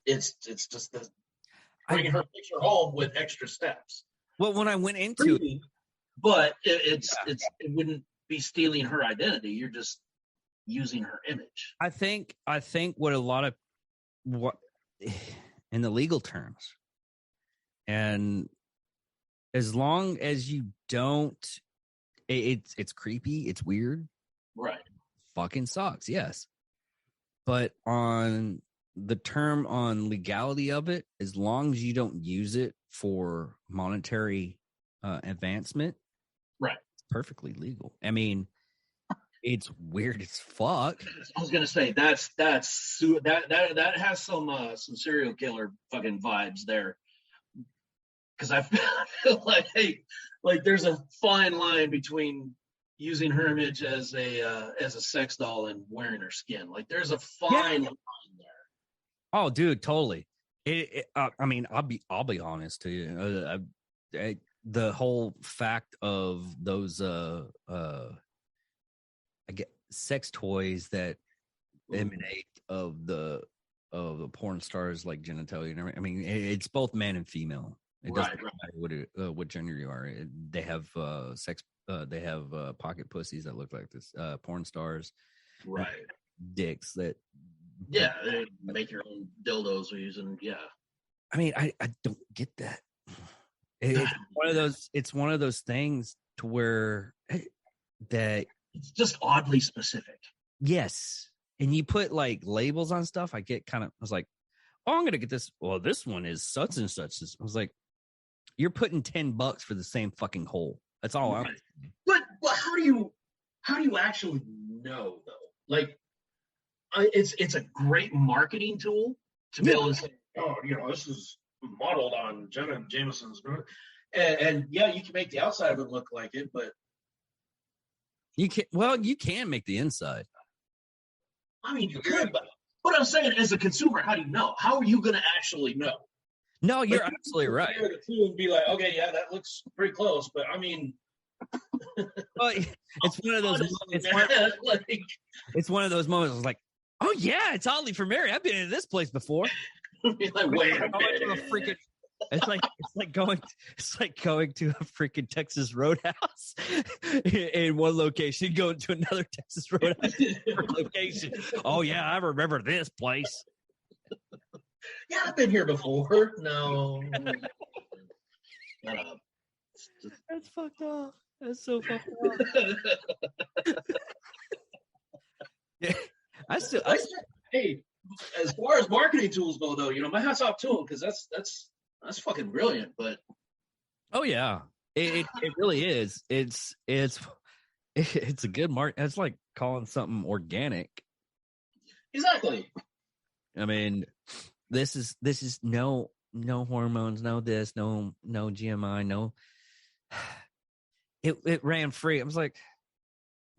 it's just the bringing her picture home with extra steps? Well, when I went into it, but it wouldn't be stealing her identity. You're just using her image. I think what in the legal terms, and as long as you don't, it's creepy, it's weird, right? Fucking sucks, yes. But on the term on legality of it, as long as you don't use it for monetary advancement, right? It's perfectly legal. I mean, It's weird as fuck. I was gonna say that has some serial killer fucking vibes there. Because I feel like, hey, like there's a fine line between using her image as a sex doll and wearing her skin. Like there's a fine line there. Oh, dude, totally. I mean, I'll be honest to you. The whole fact of those I get sex toys that emanate of the porn stars like genitalia and everything. I mean, it's both man and female. It doesn't matter what gender you are. They have sex. They have pocket pussies that look like this. Porn stars, right? Dicks that. Yeah, they make your own dildos using. Yeah. I mean, I don't get that. It's one of those. It's one of those things to where that it's just oddly specific. Yes, and you put like labels on stuff. I was like, oh, I'm gonna get this. Well, this one is such and such. I was like, you're putting $10 for the same fucking hole. That's all. Right. But how do you actually know though? Like, it's a great marketing tool to be able to say, oh, this is modeled on Jenna Jameson's, and yeah, you can make the outside of it look like it, but you can. Well, you can make the inside. I mean, you could, but what I'm saying, as a consumer, how do you know? How are you going to actually know? No, you're absolutely right. The two and be like, okay, yeah, that looks pretty close, but I mean, well, it's one of those. It's one of those moments. Like, oh yeah, it's Oddly for Mary. I've been in this place before. Like, wait a minute. It's like going to a freaking Texas Roadhouse in one location, going to another Texas Roadhouse location. Oh yeah, I remember this place. Yeah, I've been here before. No. That's fucked up. That's so fucked up. Yeah, hey, as far as marketing tools go, though, my hat's off to them because that's fucking brilliant. But oh yeah, it really is. It's a good mark. It's like calling something organic. Exactly. I mean, this is no hormones, no this, no GMI, no. It ran free. I was like,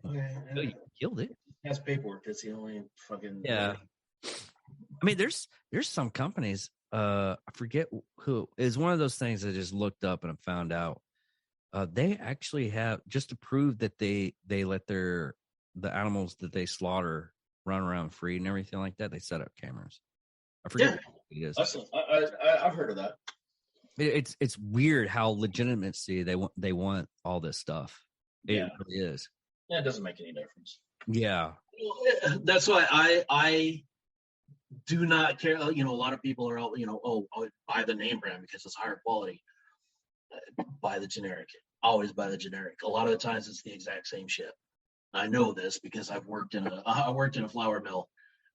okay, you killed it. It has paperwork. That's the only fucking yeah. I mean, there's some companies. I forget who is one of those things I just looked up and I found out. They actually have, just to prove that they let the animals that they slaughter run around free and everything like that. They set up cameras. I forget what it is. I've heard of that. It's weird how legitimacy they want all this stuff. It really is. Yeah, it doesn't make any difference. Yeah, that's why I do not care. A lot of people are, buy the name brand because it's higher quality. Buy the generic. Always buy the generic. A lot of the times it's the exact same shit. I know this because I worked in a flour mill,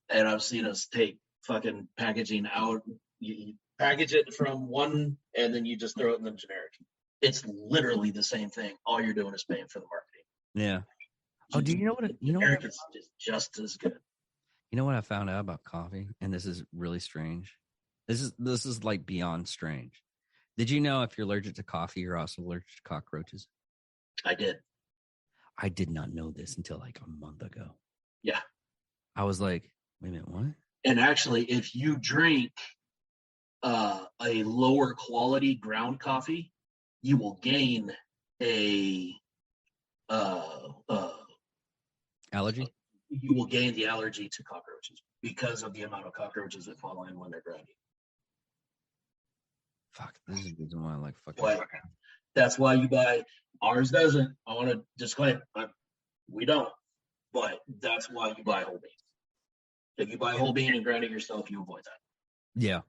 and I've seen us take fucking packaging out. You package it from one, and then you just throw it in the generic. It's literally the same thing. All you're doing is paying for the marketing. Yeah. Oh, do you know what? It's just as good. You know what I found out about coffee, and this is really strange. This is like beyond strange. Did you know if you're allergic to coffee, you're also allergic to cockroaches? I did. I did not know this until like a month ago. Yeah. I was like, wait a minute, what? And actually, if you drink a lower quality ground coffee, you will gain a allergy. You will gain the allergy to cockroaches because of the amount of cockroaches that fall in when they're grinding. Fuck, this is the reason why I like fucking. But that's why you buy. Ours doesn't. I want to disclaim. We don't. But that's why you buy whole beans. If you buy whole bean and grind it yourself, you avoid that. Yeah.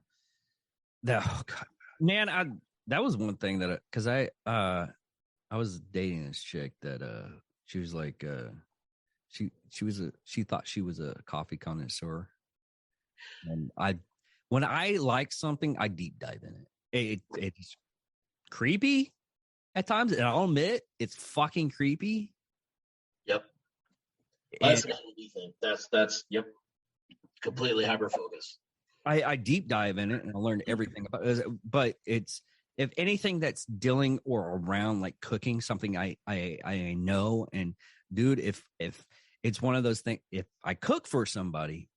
Oh God, man, that was one thing that because I was dating this chick that she was like she thought she was a coffee connoisseur, and when I like something, I deep dive in it. It's creepy at times, and I'll admit it's fucking creepy. Yep. That's an LED thing. That's yep. Completely hyper focus. I deep dive in it and I learned everything about it. But it's, if anything that's dealing or around like cooking, something I know. And dude, if it's one of those things, if I cook for somebody,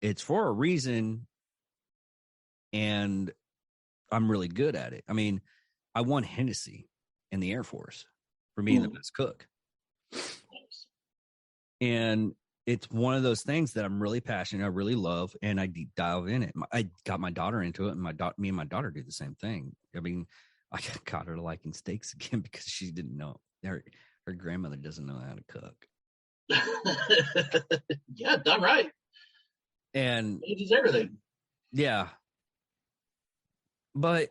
it's for a reason, and I'm really good at it. I mean, I won Hennessy in the Air Force for being the best cook. And it's one of those things that I'm really passionate, I really love, and I deep dive in it. I got my daughter into it, and me and my daughter do the same thing. I mean, I got her liking steaks again because she didn't know. Her grandmother doesn't know how to cook. Yeah, done right. And it is everything. Yeah. But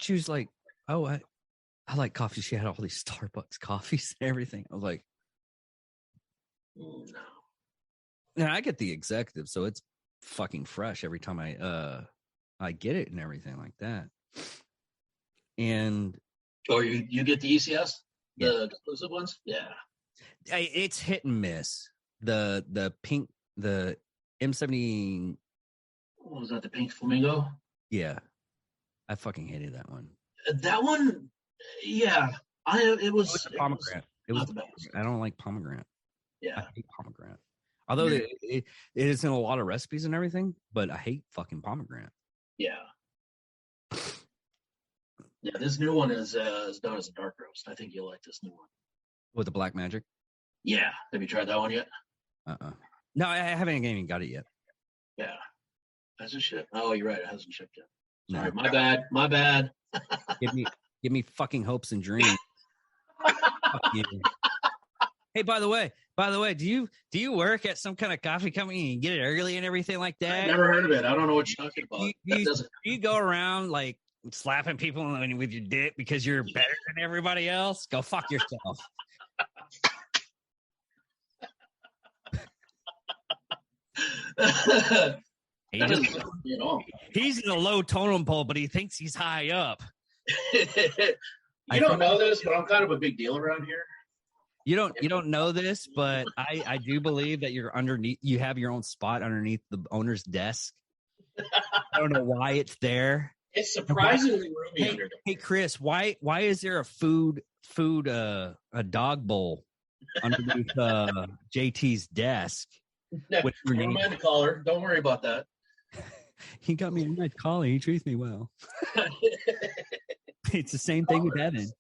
she was like, oh, I like coffee. She had all these Starbucks coffees and everything. I was like, no. Now I get the executive, so it's fucking fresh every time I get it and everything like that. And you get the ECS, the exclusive ones, yeah. It's hit and miss. The pink, the M70. What was that? The pink flamingo. Yeah, I fucking hated that one. That one, yeah. It was pomegranate. It was. I don't like pomegranate. Yeah, I hate pomegranate. Although it is in a lot of recipes and everything, but I hate fucking pomegranate. Yeah. Yeah, this new one is done as a dark roast. I think you'll like this new one. With the black magic? Yeah. Have you tried that one yet? No, I haven't even got it yet. Yeah. Hasn't shipped. Oh, you're right. It hasn't shipped yet. Sorry, No. my bad. give me fucking hopes and dreams. Fuck you. Hey, by the way, do you work at some kind of coffee company and get it early and everything like that? I've never heard of it. I don't know what you're talking about. Do you go around like slapping people with your dick because you're better than everybody else? Go fuck yourself. He's in a low totem pole, but he thinks he's high up. You don't know this, but I'm kind of a big deal around here. You don't know this, but I do believe that you're underneath. You have your own spot underneath the owner's desk. I don't know why it's there. It's surprisingly roomy under there. Hey Chris, why is there a dog bowl underneath JT's desk? Never mind the collar. Don't worry about that. He got me a nice collar. He treats me well. It's the same thing with Evan.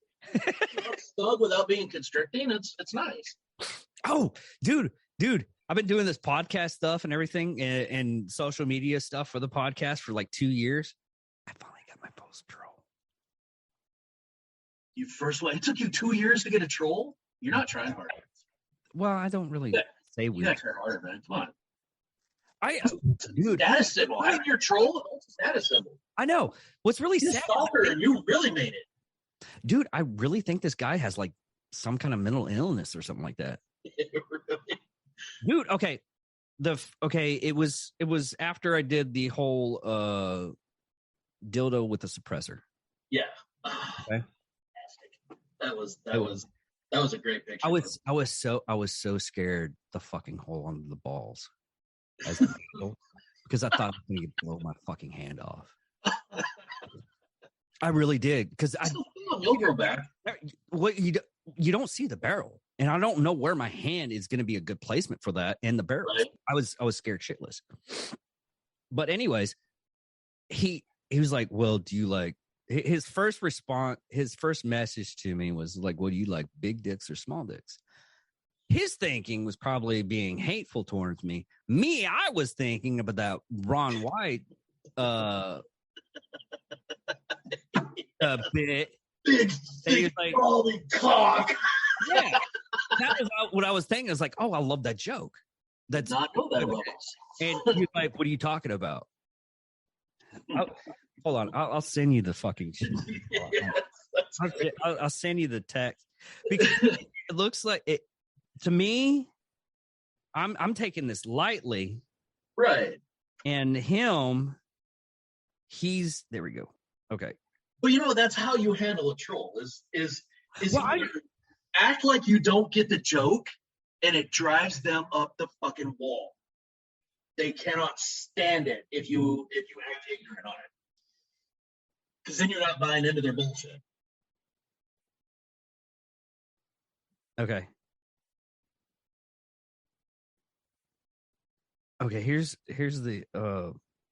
Snug without being constricting. It's nice. Oh, dude, I've been doing this podcast stuff and everything and social media stuff for the podcast for like 2 years. I finally got my post troll. It took you 2 years to get a troll? You're not trying hard. Well, I don't really say weird. You gotta try harder, man. Come on. Dude, status symbol. Having your troll, it's a status symbol. I know. What's really sad? Stalker, and you really made it. Dude, I really think this guy has like some kind of mental illness or something like that. Really? Dude, okay. It was after I did the whole dildo with the suppressor. Yeah. Okay. That was a great picture. I was so scared the fucking hole under the balls. Because I thought I was going to blow my fucking hand off. I really did, because you'll go back. What you don't see the barrel, and I don't know where my hand is going to be a good placement for that and the barrel. Right. I was scared shitless. But anyways, he was like, "Well, do you like?" His first response, his first message to me was like, "Well, do you like big dicks or small dicks?" His thinking was probably being hateful towards me. I was thinking about that Ron White a bit. Big like, holy cock. Yeah, that was what I was thinking. I was like, oh, I love that joke. That's not know that about us. And you're like, what are you talking about? Hold on, I'll send you the fucking. I'll send you the text because it looks like it to me. I'm taking this lightly, right? And him, there we go. Okay. But that's how you handle a troll is act like you don't get the joke and it drives them up the fucking wall. They cannot stand it if you act ignorant on it, because then you're not buying into their bullshit. Okay. Okay, here's the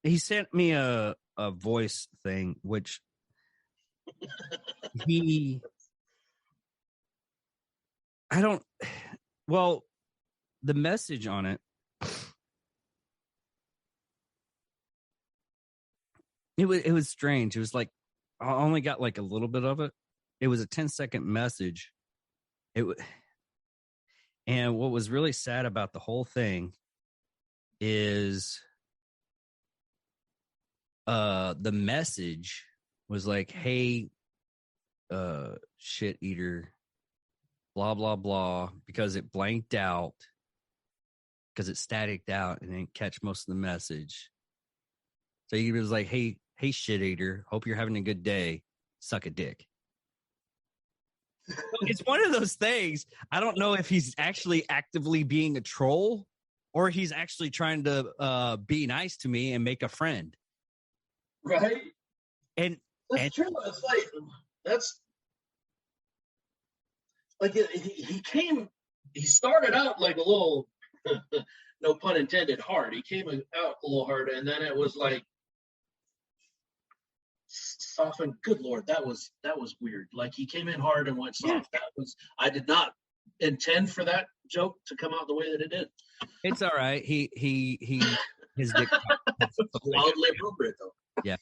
he sent me a voice thing, which he I don't well, the message on it, it was strange. It was like I only got like a little bit of it. It was a 10-second message. And what was really sad about the whole thing is the message was like, hey, shit eater, blah blah blah, because it blanked out, because it staticked out and didn't catch most of the message. So he was like, hey shit eater, hope you're having a good day, suck a dick. It's one of those things. I don't know if he's actually actively being a troll or he's actually trying to be nice to me and make a friend. Right? And that's true. It's like he started out like a little, no pun intended, hard. He came out a little hard, and then it was like softened. Good Lord, that was weird. Like he came in hard and went soft. Yeah. I did not intend for that joke to come out the way that it did. It's all right. His dick wildly appropriate though. Yeah.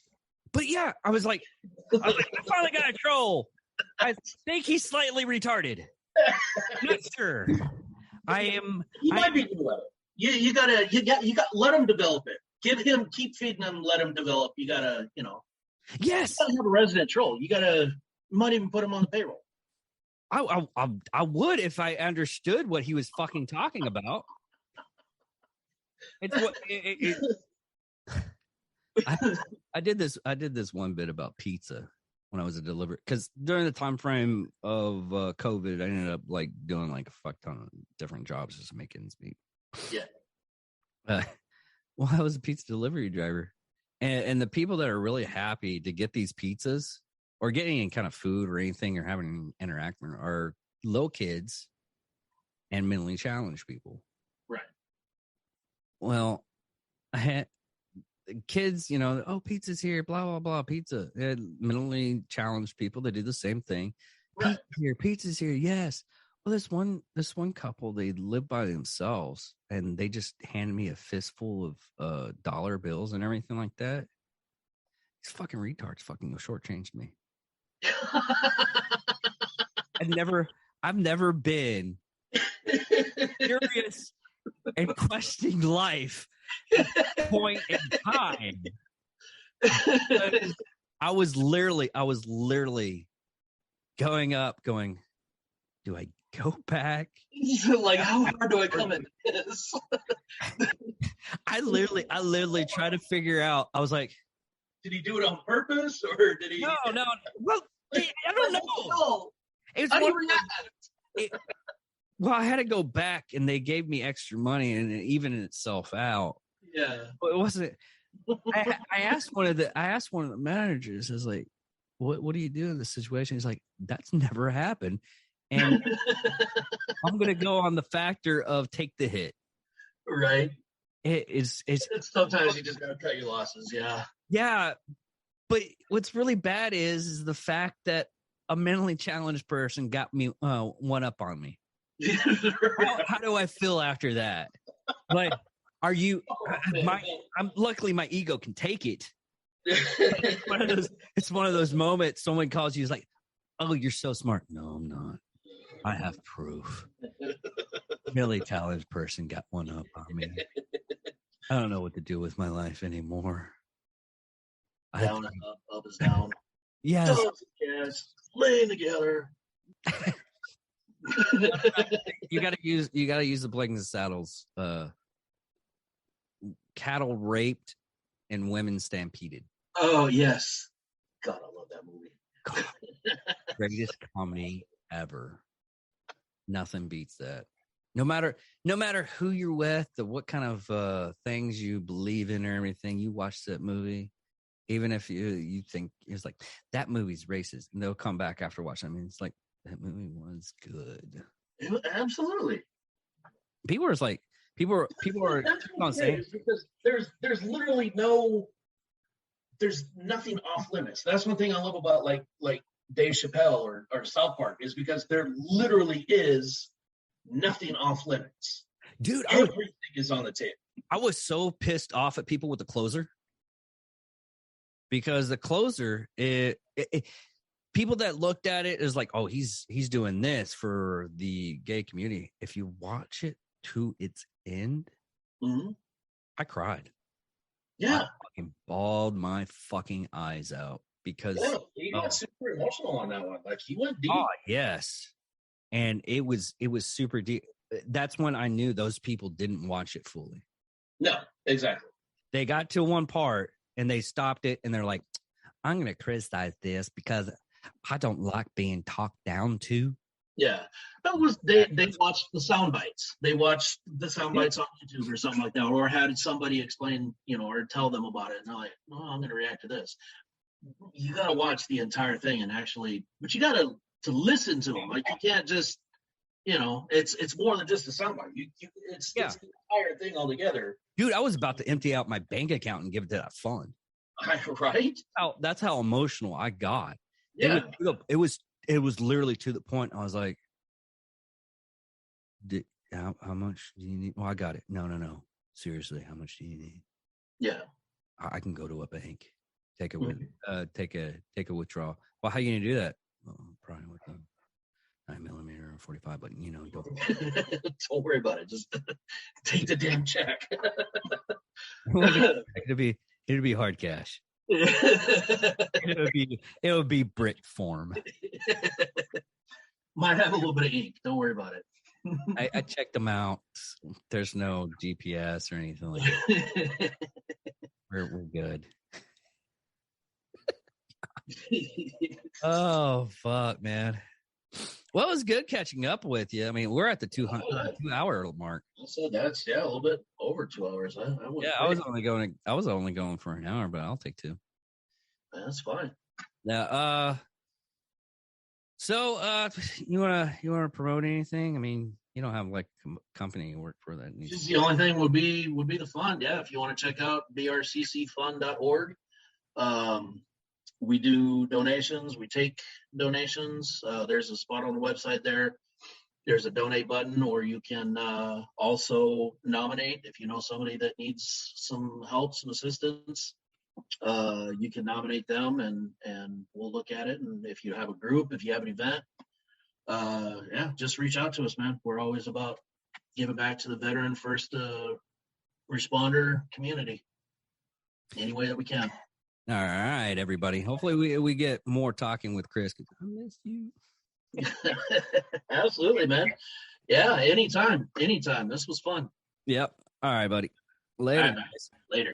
But yeah, I was like, I finally got a troll. I think he's slightly retarded. Not sure. He might be doing it. You got let him develop it. Keep feeding him, let him develop. You gotta, Yes. You gotta have a resident troll. You might even put him on the payroll. I would if I understood what he was fucking talking about. It's what I did this one bit about pizza when I was a delivery, because during the time frame of COVID, I ended up like doing like a fuck ton of different jobs just to make ends meet. Yeah. Well, I was a pizza delivery driver, and the people that are really happy to get these pizzas or get any kind of food or anything or having an interaction are little kids and mentally challenged people. Right. Well, I had kids, oh, pizza's here, blah, blah, blah, pizza. And mentally challenged people, they do the same thing. Right. Pizza's here, yes. Well, this one couple, they live by themselves, and they just handed me a fistful of dollar bills and everything like that. These fucking retards fucking shortchanged me. I've never been curious and questioning life at this point in time. I was literally going, do I go back? Like, how hard do I come at this? I literally tried to figure out. I was like, did he do it on purpose, or did he? No. Well, I don't know. How do you react? Well, I had to go back, and they gave me extra money, and it evened itself out. Yeah, but it wasn't. I asked one of the managers. I was like, "What do you do in this situation?" He's like, "That's never happened." And I'm gonna go on the factor of take the hit. Right. It's sometimes you just gotta cut your losses. Yeah. Yeah, but what's really bad is the fact that a mentally challenged person got me one up on me. How do I feel after that? Like, are you? Luckily my ego can take it. It's one of those moments. Someone calls you, is like, "Oh, you're so smart." No, I'm not. I have proof. Really talented person got one up on me. I don't know what to do with my life anymore. Down and up is down. Yes. Yes. Laying together. You gotta use the Blazing Saddles. Cattle raped and women stampeded. Oh yes. God, I love that movie. Greatest comedy ever. Nothing beats that. No matter who you're with, what kind of things you believe in or everything, you watch that movie, even if you think it's like that movie's racist, and they'll come back after watching. I mean, it's like that movie was good. Absolutely. People are That's keep on what's great saying, is because there's literally there's nothing off limits. That's one thing I love about like Dave Chappelle or South Park is because there literally is nothing off limits. dude, Everything is on the table. I was so pissed off at people with the closer because the closer, people that looked at it is like, oh, he's doing this for the gay community. If you watch it to its end, I cried. Yeah. I fucking bawled my fucking eyes out because He got super emotional on that one. Like he went deep. Oh, yes. And it was super deep. That's when I knew those people didn't watch it fully. No, exactly. They got to one part and they stopped it and they're like, I'm going to criticize this because I don't like being talked down to. Yeah. That was they watched the sound bites. They watched the sound bites on YouTube or something like that, or had somebody explain, or tell them about it. And they're like, oh, I'm going to react to this. You got to watch the entire thing and actually, but you got to listen to them. Like you can't just, it's more than just a soundbite. It's the entire thing altogether. Dude, I was about to empty out my bank account and give it to that fund. Right? That's how emotional I got. Yeah. It was literally to the point. I was like, how much do you need? Well, I got it. No. Seriously, how much do you need? Yeah. I can go to a bank, take a withdrawal. Well, how are you gonna do that? Well, probably with a 9mm or 45, but go. Don't worry about it. Just take the damn check. It'd be hard cash. It would be brick form. Might have a little bit of ink. Don't worry about it. I checked them out. There's no GPS or anything like that. We're good. Oh fuck, man. Well, it was good catching up with you. I mean, we're at the 2 hour mark. So that's a little bit over 2 hours. I was only going for an hour, but I'll take 2. That's fine. Now, so you wanna promote anything? I mean, you don't have like company you work for that. Just the only thing would be the fund. Yeah, if you want to check out brccfund.org. We do donations. We take donations. There's a spot on the website there. There's a donate button, or you can also nominate if you know somebody that needs some help, some assistance. You can nominate them, and we'll look at it. And if you have a group, if you have an event, just reach out to us, man. We're always about giving back to the veteran first responder community any way that we can. All right, everybody. Hopefully we get more talking with Chris. I miss you. Absolutely, man. Yeah, anytime. This was fun. Yep. All right, buddy. Later. All right, later.